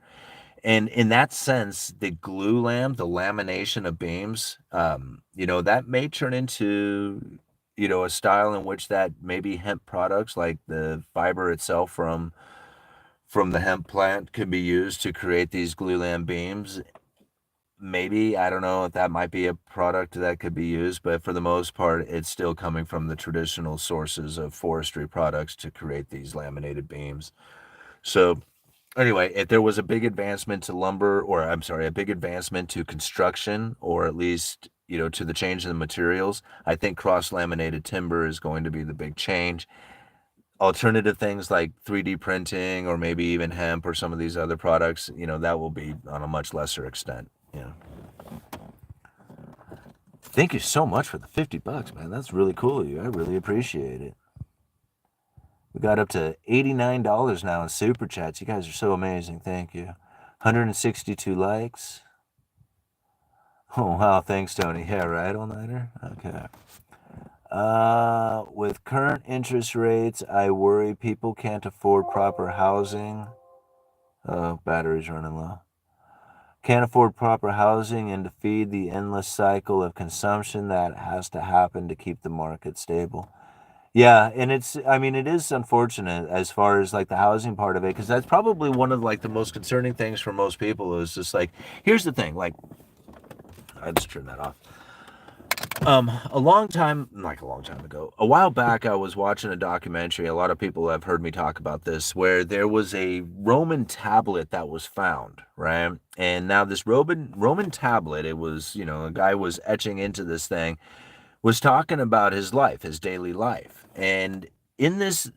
And in that sense, the the lamination of beams, that may turn into, a style in which that maybe hemp products like the fiber itself from the hemp plant could be used to create these glulam beams. Maybe, I don't know if that might be a product that could be used, but for the most part, it's still coming from the traditional sources of forestry products to create these laminated beams. So anyway, if there was a big advancement to lumber, or I'm sorry, a big advancement to construction, or at least, to the change in the materials, I think cross-laminated timber is going to be the big change. Alternative things like 3D printing, or maybe even hemp, or some of these other products, that will be on a much lesser extent. Thank you so much for the $50, man. That's really cool of you. I really appreciate it. We got up to $89 now in super chats. You guys are so amazing. Thank you. 162 likes. Oh, wow. Thanks, Tony. Yeah, right, all-nighter? Okay. With current interest rates, I worry people can't afford proper housing. Oh, battery's running low. Can't afford proper housing and to feed the endless cycle of consumption that has to happen to keep the market stable. Yeah, and I mean, it is unfortunate as far as like the housing part of it, because that's probably one of like the most concerning things for most people is just like, here's the thing, like, I just turned that off. A long time, like a long time ago, a while back, I was watching a documentary. A lot of people have heard me talk about this, where there was a Roman tablet that was found, right? And now this Roman tablet, it was, a guy was etching into this thing, was talking about his life, his daily life. And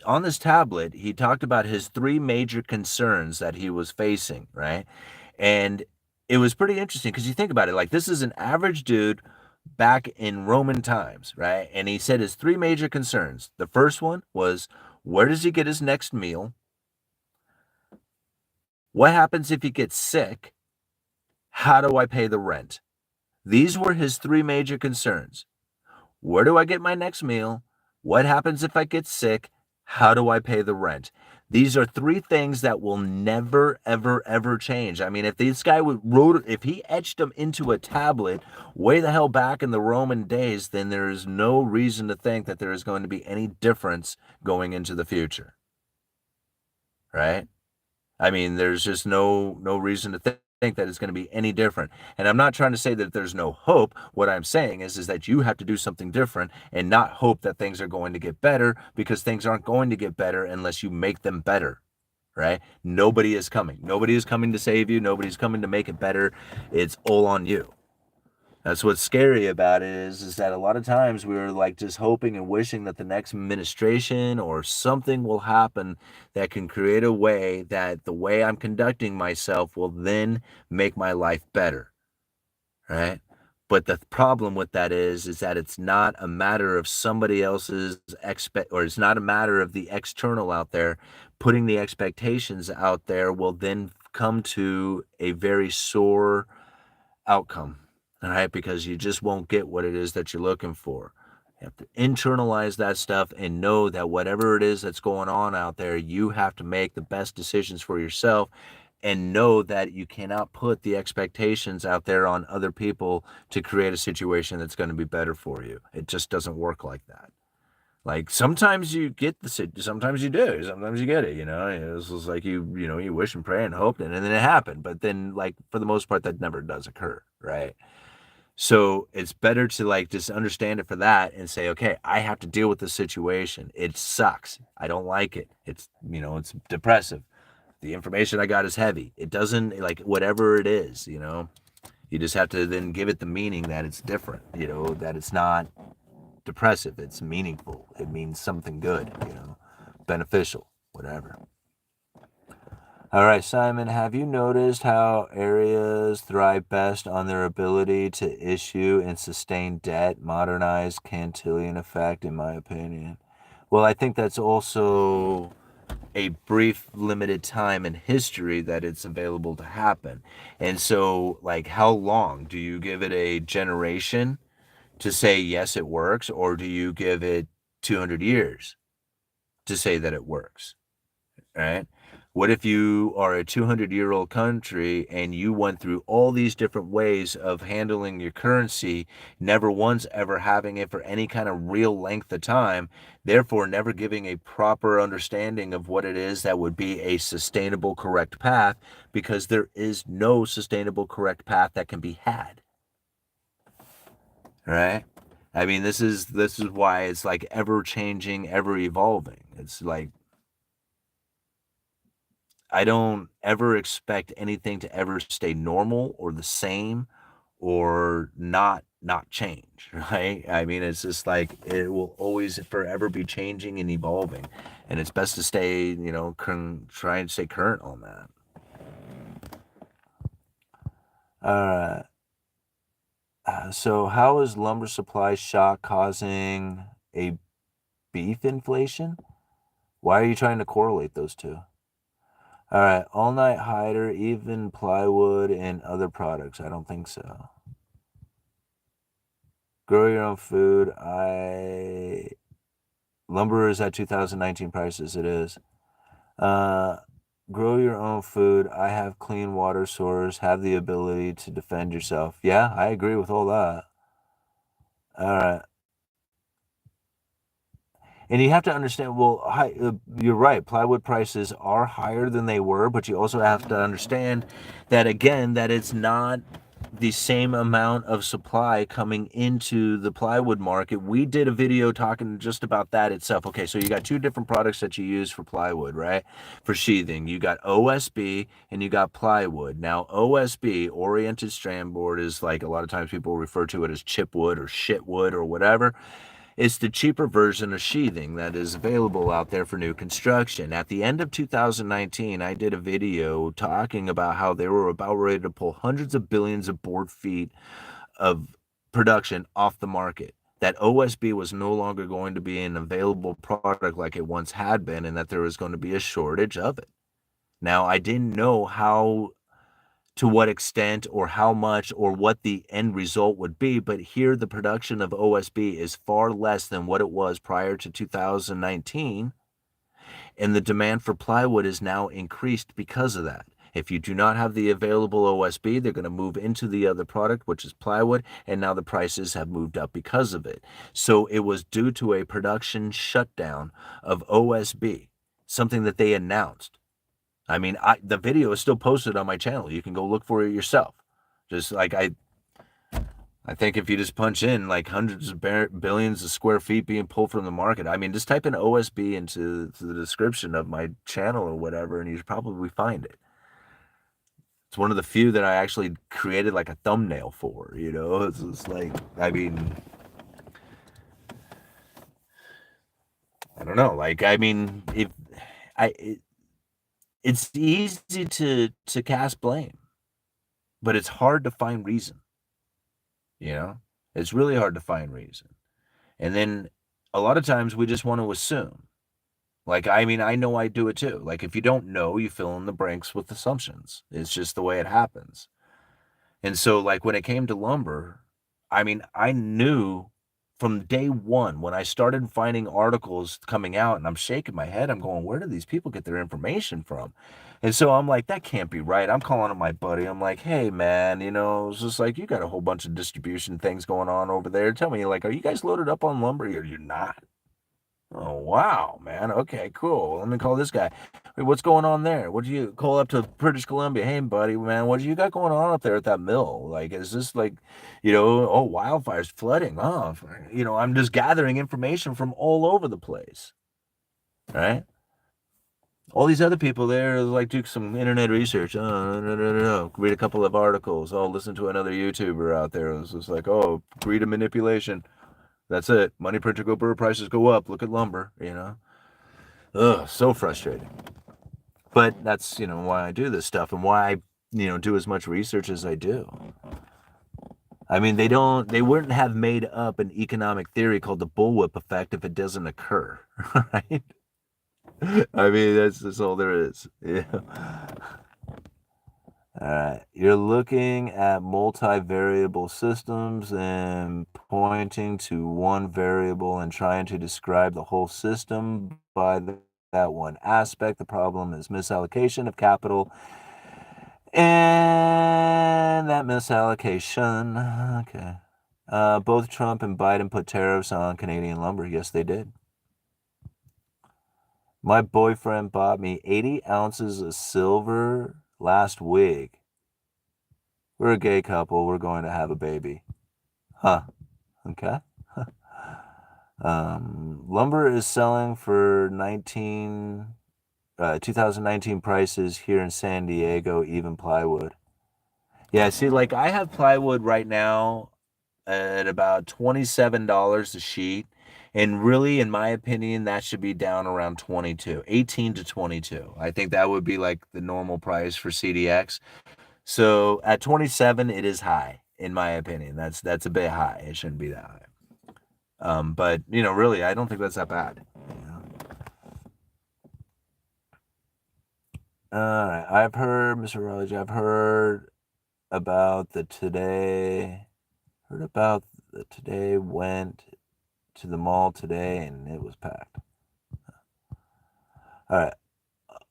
on this tablet, he talked about his three major concerns that he was facing, right? And it was pretty interesting because you think about it, like this is an average dude back in Roman times, right? And he said his three major concerns. The first one was, where does he get his next meal? What happens if he gets sick? How do I pay the rent? These were his three major concerns. Where do I get my next meal? What happens if I get sick? How do I pay the rent? These are three things that will never, ever, ever change. I mean, if this guy if he etched them into a tablet way the hell back in the Roman days, then there is no reason to think that there is going to be any difference going into the future, right? I mean, there's just no reason to think that it's going to be any different. And I'm not trying to say that there's no hope. What I'm saying is that you have to do something different and not hope that things are going to get better, because things aren't going to get better unless you make them better, right? Nobody is coming. Nobody is coming to save you. Nobody's coming to make it better. It's all on you. That's what's scary about it is that a lot of times we're like just hoping and wishing that the next administration or something will happen that can create a way that the way I'm conducting myself will then make my life better, right? But the problem with that is that it's not a matter of somebody else's or it's not a matter of the external out there. Putting the expectations out there will then come to a very sore outcome, all right? Because you just won't get what it is that you're looking for. You have to internalize that stuff and know that whatever it is that's going on out there, you have to make the best decisions for yourself and know that you cannot put the expectations out there on other people to create a situation that's going to be better for you. It just doesn't work like that. Like sometimes you get sometimes you do, sometimes you get it. It's just like you wish and pray and hope, and then it happened. But then, like for the most part, that never does occur, right? So it's better to like just understand it for that and say, okay, I have to deal with this situation. It sucks. I don't like it. It's depressive. The information I got is heavy. It doesn't like whatever it is. You just have to then give it the meaning that it's different. That it's not depressive. It's meaningful. It means something good, beneficial, whatever. All right, Simon, have you noticed how areas thrive best on their ability to issue and sustain debt? Modernized Cantillon effect, in my opinion. Well, I think that's also a brief, limited time in history that it's available to happen. And so, like, how long? Do you give it a generation to say, yes, it works, or do you give it 200 years to say that it works, right? What if you are a 200-year-old country and you went through all these different ways of handling your currency, never once ever having it for any kind of real length of time, therefore never giving a proper understanding of what it is that would be a sustainable, correct path, because there is no sustainable, correct path that can be had, right? I mean, this is why it's like ever changing, ever evolving. It's like I don't ever expect anything to ever stay normal or the same or not change, right? I mean, it's just like it will always forever be changing and evolving, and it's best to stay, try and stay current on that. All right. So how is lumber supply shock causing a beef inflation? Why are you trying to correlate those two? All right, all night hider, even plywood and other products. I don't think so. Grow your own food. Lumber is at 2019 prices. It is. Grow your own food. I have clean water source, have the ability to defend yourself. Yeah, I agree with all that. All right. And you have to understand, well, you're right. Plywood prices are higher than they were, but you also have to understand that, again, that it's not the same amount of supply coming into the plywood market. We did a video talking just about that itself. Okay, so you got two different products that you use for plywood, right? For sheathing. You got OSB and you got plywood. Now, OSB, oriented strand board, is like a lot of times people refer to it as chipwood or shitwood or whatever. It's the cheaper version of sheathing that is available out there for new construction. At the end of 2019, I did a video talking about how they were about ready to pull hundreds of billions of board feet of production off the market. That OSB was no longer going to be an available product like it once had been, and that there was going to be a shortage of it. Now, I didn't know how, to what extent or how much or what the end result would be, but here the production of OSB is far less than what it was prior to 2019, and the demand for plywood is now increased because of that. If you do not have the available OSB, they're going to move into the other product, which is plywood, and now the prices have moved up because of it. So it was due to a production shutdown of OSB, something that they announced. I mean, the video is still posted on my channel. You can go look for it yourself. Just like I think if you just punch in like hundreds of billions of square feet being pulled from the market, I mean, just type in OSB into the description of my channel or whatever, and you should probably find it. It's one of the few that I actually created like a thumbnail for. It's like, I mean, I don't know. Like, I mean, if I, it, it's easy to cast blame, but it's hard to find reason. You know, it's really hard to find reason. And then a lot of times we just want to assume. Like, I mean, I know I do it too. Like, if you don't know, you fill in the blanks with assumptions. It's just the way it happens. And so, like, when it came to lumber, I mean, I knew from day one when I started finding articles coming out, and I'm shaking my head. I'm going, where do these people get their information from? And so I'm like, that can't be right. I'm calling up my buddy. I'm like, hey, man, it's just like, you got a whole bunch of distribution things going on over there. Tell me, like, are you guys loaded up on lumber? You're not. Oh, wow, man. Okay, cool. Let me call this guy. Wait, what's going on there? What do you call up to British Columbia? Hey, buddy, man, what do you got going on up there at that mill? Like, is this like, oh, wildfires, flooding? Oh, I'm just gathering information from all over the place, right? All these other people there, like, do some internet research. Oh, no. Read a couple of articles. Oh, listen to another YouTuber out there. It's just like, oh, greed and manipulation. That's it. Money printer go burr, prices go up. Look at lumber. Ugh, so frustrating. But that's, why I do this stuff and why I, do as much research as I do. I mean, they wouldn't have made up an economic theory called the bullwhip effect if it doesn't occur, right? I mean, that's all there is. Yeah. All right. You're looking at multivariable systems and pointing to one variable and trying to describe the whole system by that one aspect. The problem is misallocation of capital and that misallocation. Okay. Both Trump and Biden put tariffs on Canadian lumber. Yes, they did. My boyfriend bought me 80 ounces of silver last week. We're a gay couple. We're going to have a baby. Huh. Okay. Lumber is selling for 2019 prices here in San Diego, even plywood. Yeah, see, like I have plywood right now at about $27 a sheet. And really, in my opinion, that should be down around 22, 18 to 22. I think that would be like the normal price for CDX. So at 27, it is high, in my opinion. That's a bit high. It shouldn't be that high. But really, I don't think that's that bad. All right, I've heard, Mr. Rutledge, I've heard about the today. Heard about the today. Went to the mall today and it was packed. All right.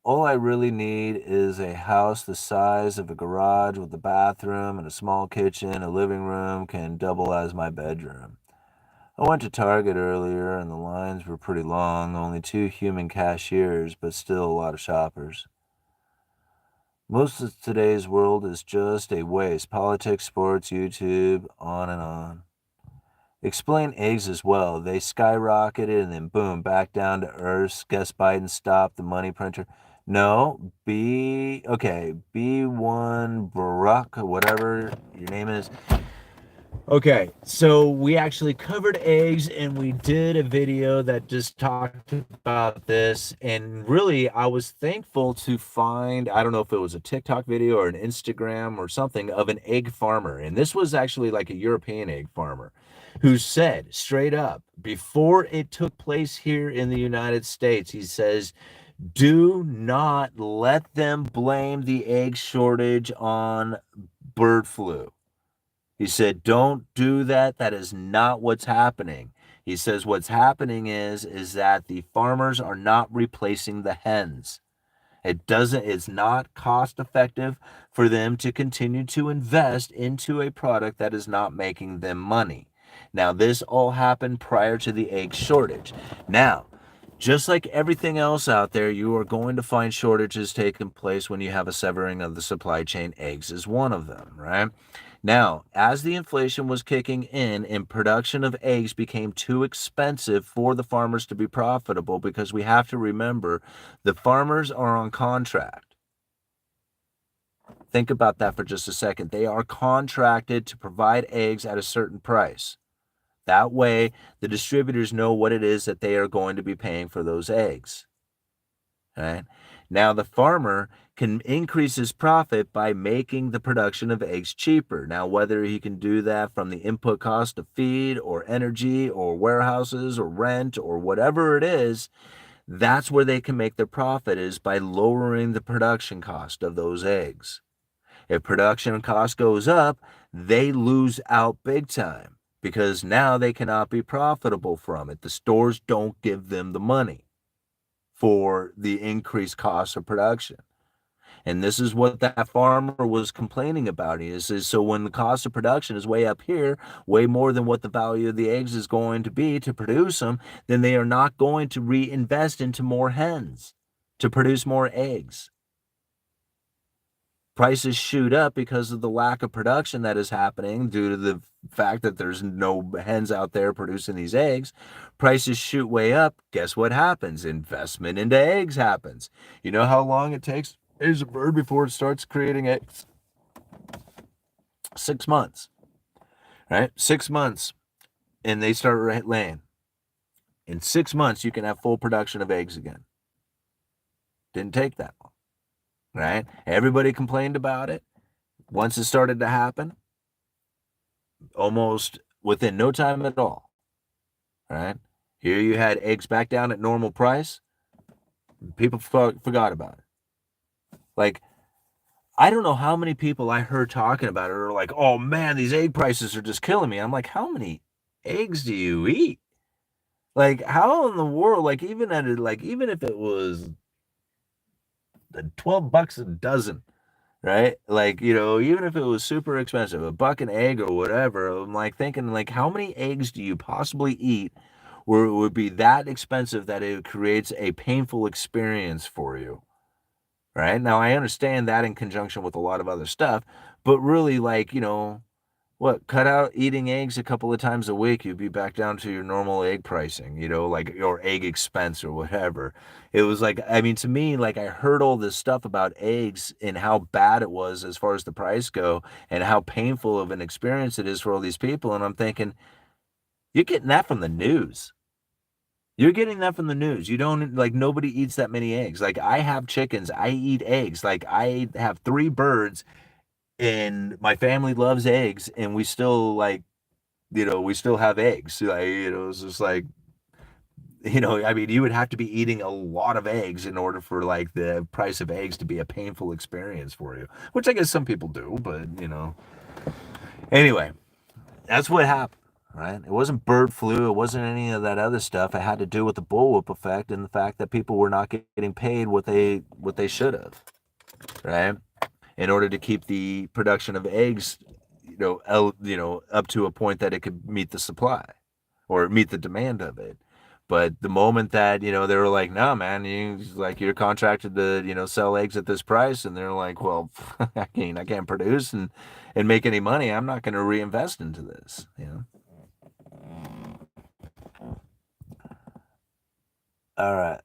All I really need is a house the size of a garage with a bathroom and a small kitchen. A living room can double as my bedroom. I went to Target earlier and the lines were pretty long, only 2 human cashiers, but still a lot of shoppers. Most of today's world is just a waste. Politics, sports, YouTube, on and on. Explain eggs as well. They skyrocketed and then boom, back down to earth. Guess Biden stopped the money printer. No, B1 Barack, whatever your name is. Okay, so we actually covered eggs and we did a video that just talked about this. And really, I was thankful to find, I don't know if it was a TikTok video or an Instagram or something, of an egg farmer. And this was actually like a European egg farmer who said straight up, before it took place here in the United States, he says, do not let them blame the egg shortage on bird flu. He said, don't do that. That is not what's happening. He says what's happening is that the farmers are not replacing the hens. It's not cost effective for them to continue to invest into a product that is not making them money. Now, this all happened prior to the egg shortage. Now, just like everything else out there, you are going to find shortages taking place when you have a severing of the supply chain. Eggs is one of them, right? Now, as the inflation was kicking in and production of eggs became too expensive for the farmers to be profitable, because we have to remember the farmers are on contract. Think about that for just a second. They are contracted to provide eggs at a certain price. That way, the distributors know what it is that they are going to be paying for those eggs. Right? Now, the farmer can increase his profit by making the production of eggs cheaper. Now, whether he can do that from the input cost of feed or energy or warehouses or rent or whatever it is, that's where they can make their profit, is by lowering the production cost of those eggs. If production cost goes up, they lose out big time because now they cannot be profitable from it. The stores don't give them the money for the increased cost of production. And this is what that farmer was complaining about is so when the cost of production is way up here, way more than what the value of the eggs is going to be to produce them, then they are not going to reinvest into more hens to produce more eggs. Prices shoot up because of the lack of production that is happening due to the fact that there's no hens out there producing these eggs. Prices shoot way up. Guess what happens? Investment into eggs happens. You know how long it takes as a bird before it starts creating eggs? 6 months, right? 6 months, and they start laying. In 6 months, you can have full production of eggs again. Didn't take that long, right? Everybody complained about it. Once it started to happen, almost within no time at all, right? Here you had eggs back down at normal price. People forgot about it. Like, I don't know how many people I heard talking about it are like, oh man, these egg prices are just killing me. I'm like, how many eggs do you eat? Like, how in the world, like, even if it was $12 a dozen, right? Like, even if it was super expensive, a buck an egg or whatever, I'm like thinking, like, how many eggs do you possibly eat where it would be that expensive that it creates a painful experience for you, right? Now, I understand that in conjunction with a lot of other stuff, but really, like, cut out eating eggs a couple of times a week, you'd be back down to your normal egg pricing, like your egg expense or whatever. It was like, I mean, to me, like, I heard all this stuff about eggs and how bad it was as far as the price go and how painful of an experience it is for all these people. And I'm thinking, you're getting that from the news. You're getting that from the news. You don't, like, nobody eats that many eggs. Like, I have chickens, I eat eggs. Like, I have 3 birds and my family loves eggs and we still, like, we still have eggs. Like, it's just like, I mean, you would have to be eating a lot of eggs in order for, like, the price of eggs to be a painful experience for you, which I guess some people do, but, anyway, that's what happened. right? It wasn't bird flu. It wasn't any of that other stuff. It had to do with the bullwhip effect and the fact that people were not getting paid what they should have, right? In order to keep the production of eggs, up to a point that it could meet the supply or meet the demand of it. But the moment that they were like, "No, man, you're contracted to sell eggs at this price," and they're like, "Well, I can't produce and make any money. I'm not going to reinvest into this." All right.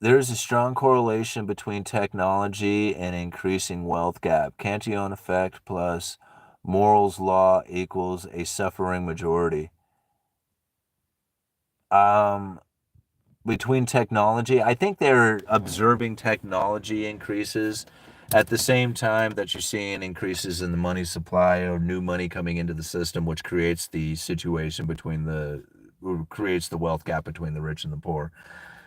There is a strong correlation between technology and increasing wealth gap. Cantillon effect plus Morals law equals a suffering majority. Um, Between technology, I think they're observing technology increases at the same time that you're seeing increases in the money supply or new money coming into the system, which creates the situation creates the wealth gap between the rich and the poor.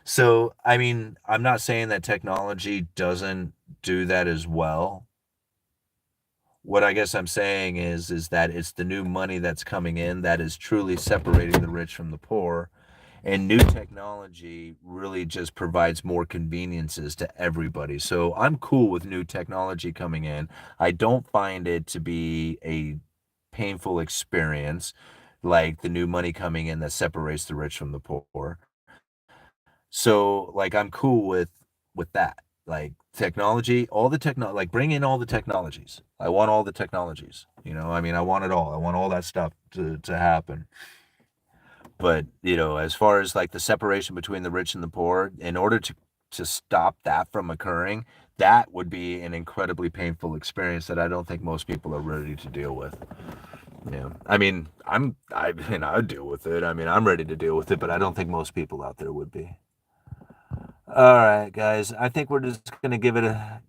So, I mean, I'm not saying that technology doesn't do that as well. What I guess I'm saying is that it's the new money that's coming in that is truly separating the rich from the poor, and new technology really just provides more conveniences to everybody. So I'm cool with new technology coming in. I don't find it to be a painful experience like the new money coming in that separates the rich from the poor. So, like, I'm cool with that. Like, technology, all the like, bring in all the technologies. I want all the technologies, I mean, I want it all. I want all that stuff to happen. But, as far as, like, the separation between the rich and the poor, in order to stop that from occurring, that would be an incredibly painful experience that I don't think most people are ready to deal with. Yeah. I mean, I'd deal with it. I mean, I'm ready to deal with it, but I don't think most people out there would be. All right, guys. I think we're just gonna give it a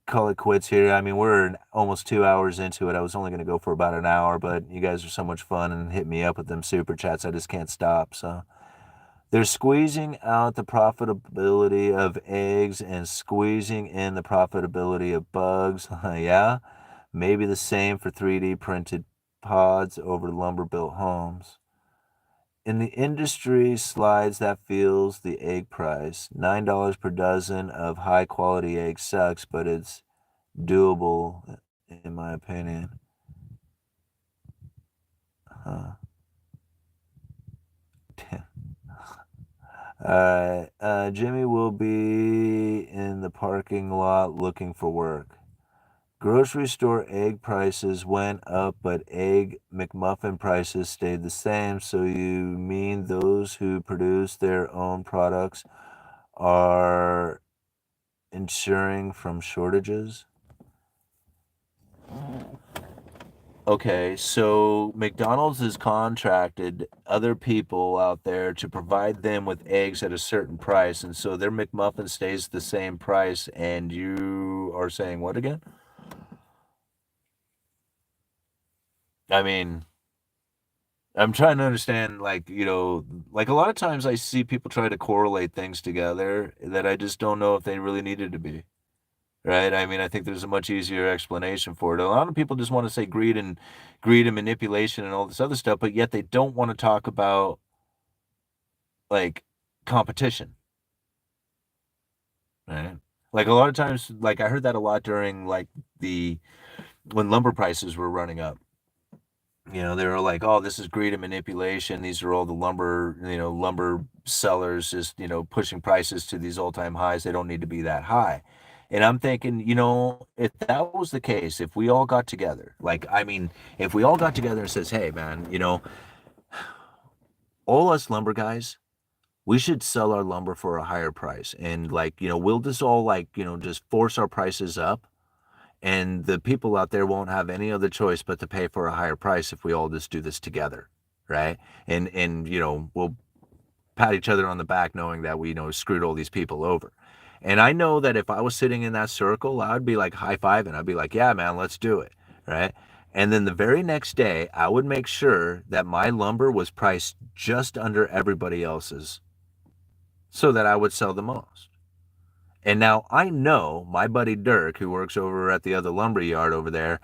call it quits here. I mean, we're almost 2 hours into it. I was only gonna go for about an hour, but you guys are so much fun and hit me up with them super chats. I just can't stop. So they're squeezing out the profitability of eggs and squeezing in the profitability of bugs. Yeah, maybe the same for 3D printed pods over lumber built homes. In the industry slides that feels the egg price. $9 per dozen of high quality eggs sucks, but it's doable in my opinion. Huh. Jimmy will be in the parking lot looking for work. Grocery store egg prices went up, but egg McMuffin prices stayed the same. So you mean those who produce their own products are insuring from shortages? Okay, so McDonald's has contracted other people out there to provide them with eggs at a certain price, and so their McMuffin stays the same price, and you are saying what again? I mean, I'm trying to understand, like, like a lot of times I see people try to correlate things together that I just don't know if they really needed to be. Right? I mean, I think there's a much easier explanation for it. A lot of people just want to say greed and manipulation and all this other stuff, but yet they don't want to talk about like competition, right? Like a lot of times, like I heard that a lot during like the when lumber prices were running up. They were like, "Oh, this is greed and manipulation. These are all the lumber sellers just, pushing prices to these all-time highs. They don't need to be that high." And I'm thinking, if that was the case, if we all got together, like, I mean, if we all got together and says, "Hey, man, all us lumber guys, we should sell our lumber for a higher price, and like, we'll just all like, just force our prices up." And the people out there won't have any other choice but to pay for a higher price if we all just do this together, right? And we'll pat each other on the back knowing that we screwed all these people over. And I know that if I was sitting in that circle, I would be like high fiving. I'd be like, "Yeah, man, let's do it," right? And then the very next day, I would make sure that my lumber was priced just under everybody else's so that I would sell the most. And now I know my buddy Dirk, who works over at the other lumber yard over there,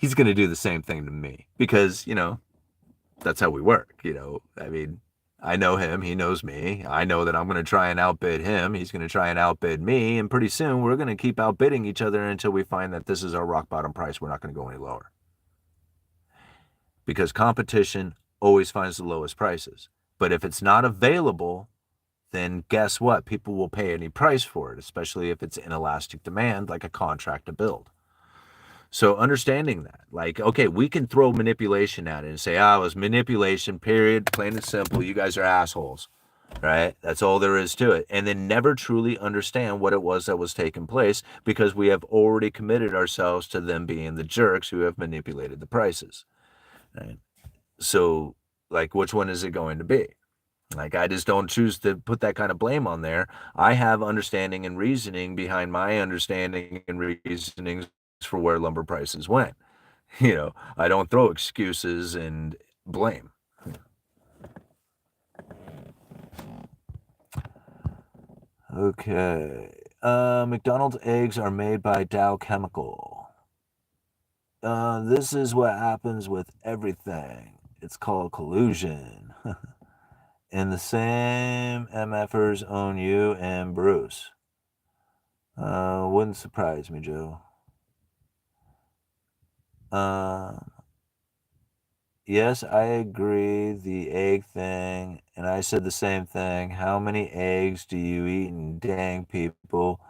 he's going to do the same thing to me because, that's how we work. I mean, I know him, he knows me. I know that I'm going to try and outbid him. He's going to try and outbid me. And pretty soon we're going to keep outbidding each other until we find that this is our rock bottom price. We're not going to go any lower because competition always finds the lowest prices. But if it's not available, then guess what? People will pay any price for it, especially if it's inelastic demand, like a contract to build. So understanding that, like, okay, we can throw manipulation at it and say, it was manipulation, period, plain and simple. You guys are assholes, right? That's all there is to it. And then never truly understand what it was that was taking place because we have already committed ourselves to them being the jerks who have manipulated the prices, right? So, like, which one is it going to be? Like, I just don't choose to put that kind of blame on there. I have understanding and reasoning behind my understanding and reasonings for where lumber prices went. I don't throw excuses and blame. Okay. McDonald's eggs are made by Dow Chemical. This is what happens with everything. It's called collusion. And the same MFers own you and Bruce. Wouldn't surprise me, Joe. Yes, I agree. The egg thing, and I said the same thing. How many eggs do you eat? And dang, people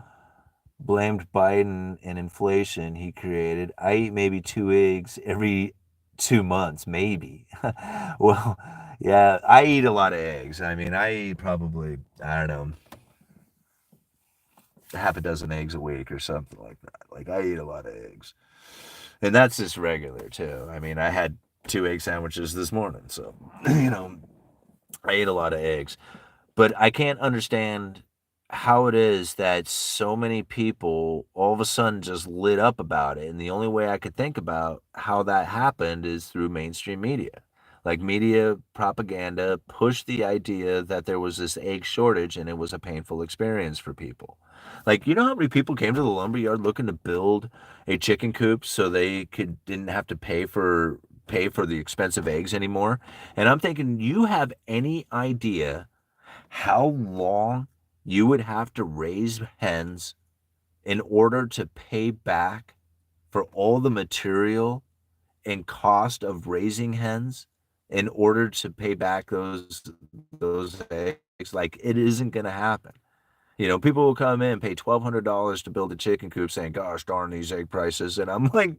blamed Biden and inflation he created. I eat maybe 2 eggs every 2 months, maybe. Well, yeah, I eat a lot of eggs. I mean, I eat probably, I don't know, half a dozen eggs a week or something like that. Like, I eat a lot of eggs. And that's just regular, too. I mean, I had 2 egg sandwiches this morning. So, I ate a lot of eggs. But I can't understand how it is that so many people all of a sudden just lit up about it. And the only way I could think about how that happened is through mainstream media. Like media propaganda pushed the idea that there was this egg shortage and it was a painful experience for people. Like, you know how many people came to the lumberyard looking to build a chicken coop so they didn't have to pay for the expensive eggs anymore? And I'm thinking, you have any idea how long you would have to raise hens in order to pay back for all the material and cost of raising hens in order to pay back those eggs? Like, it isn't going to happen. People will come in, pay $1,200 to build a chicken coop saying, gosh darn these egg prices. And I'm like,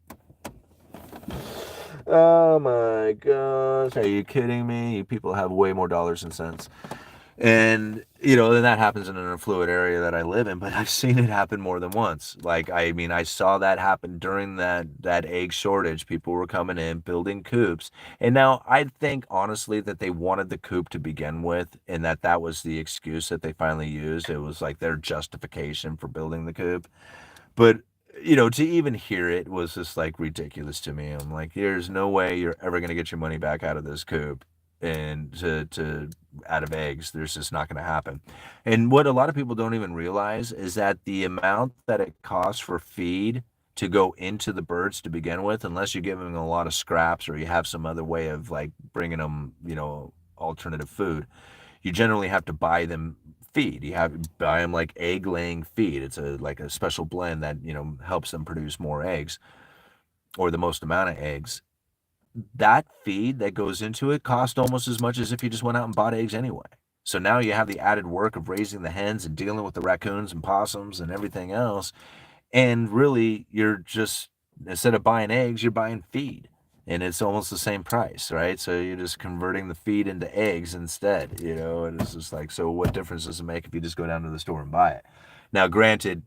oh my gosh, are you kidding me? You people have way more dollars and cents. And, then that happens in an affluent area that I live in, but I've seen it happen more than once. Like, I mean, I saw that happen during that egg shortage. People were coming in, building coops. And now I think, honestly, that they wanted the coop to begin with, and that was the excuse that they finally used. It was like their justification for building the coop. But, to even hear it was just like ridiculous to me. I'm like, there's no way you're ever going to get your money back out of this coop and to out of eggs. There's just not going to happen. And what a lot of people don't even realize is that the amount that it costs for feed to go into the birds to begin with, unless you're giving them a lot of scraps or you have some other way of like bringing them, alternative food, you generally have to buy them feed. You have to buy them like egg laying feed. It's like a special blend that, helps them produce more eggs or the most amount of eggs. That feed that goes into it costs almost as much as if you just went out and bought eggs anyway. So now you have the added work of raising the hens and dealing with the raccoons and possums and everything else. And really, you're just, instead of buying eggs, you're buying feed. And it's almost the same price, right? So you're just converting the feed into eggs instead, and it's just like, so what difference does it make if you just go down to the store and buy it? Now, granted,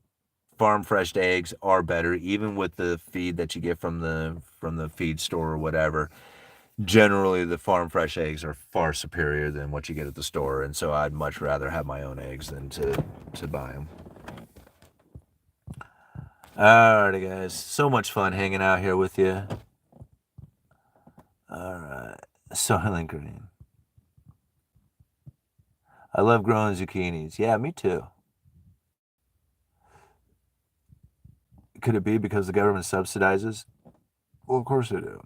farm fresh eggs are better, even with the feed that you get from the feed store or whatever. Generally, the farm fresh eggs are far superior than what you get at the store, and so I'd much rather have my own eggs than to buy them. Alrighty, guys, so much fun hanging out here with you. All right, Soylent Green. I love growing zucchinis. Yeah, me too. Could it be because the government subsidizes? Well, of course they do.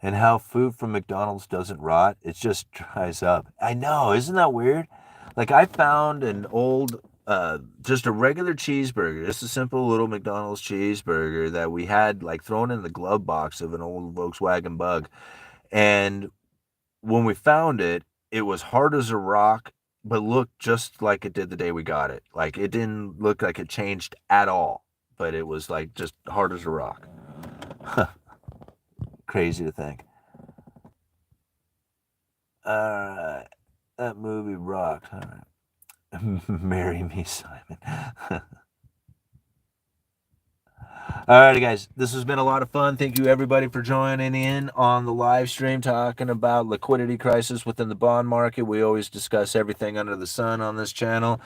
And how food from McDonald's doesn't rot, it just dries up. I know, isn't that weird? Like I found an old just a regular cheeseburger, just a simple little McDonald's cheeseburger that we had like thrown in the glove box of an old Volkswagen Bug. And when we found it, it was hard as a rock, but looked just like it did the day we got it. Like it didn't look like it changed at all, but it was like just hard as a rock. Crazy to think. That movie rocked. All right. Marry me, Simon. Alrighty, guys. This has been a lot of fun. Thank you, everybody, for joining in on the live stream talking about liquidity crisis within the bond market. We always discuss everything under the sun on this channel.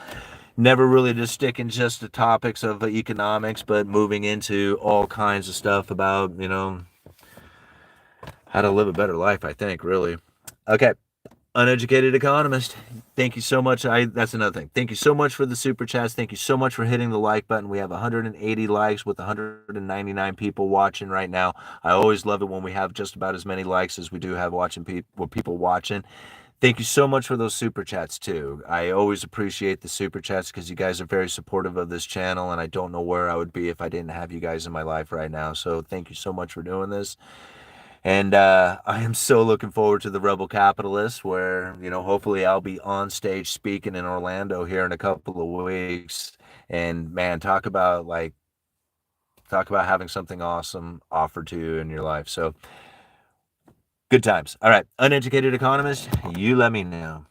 Never really just sticking just to topics of economics, but moving into all kinds of stuff about, how to live a better life, I think, really. Okay. Uneducated Economist. Thank you so much. That's another thing. Thank you so much for the super chats. Thank you so much for hitting the like button. We have 180 likes with 199 people watching right now. I always love it when we have just about as many likes as we do have people watching. Thank you so much for those super chats too. I always appreciate the super chats because you guys are very supportive of this channel, and I don't know where I would be if I didn't have you guys in my life right now. So thank you so much for doing this. And I am so looking forward to the Rebel Capitalist, where, hopefully I'll be on stage speaking in Orlando here in a couple of weeks. And man, talk about having something awesome offered to you in your life. So good times. All right. Uneducated Economist, you let me know.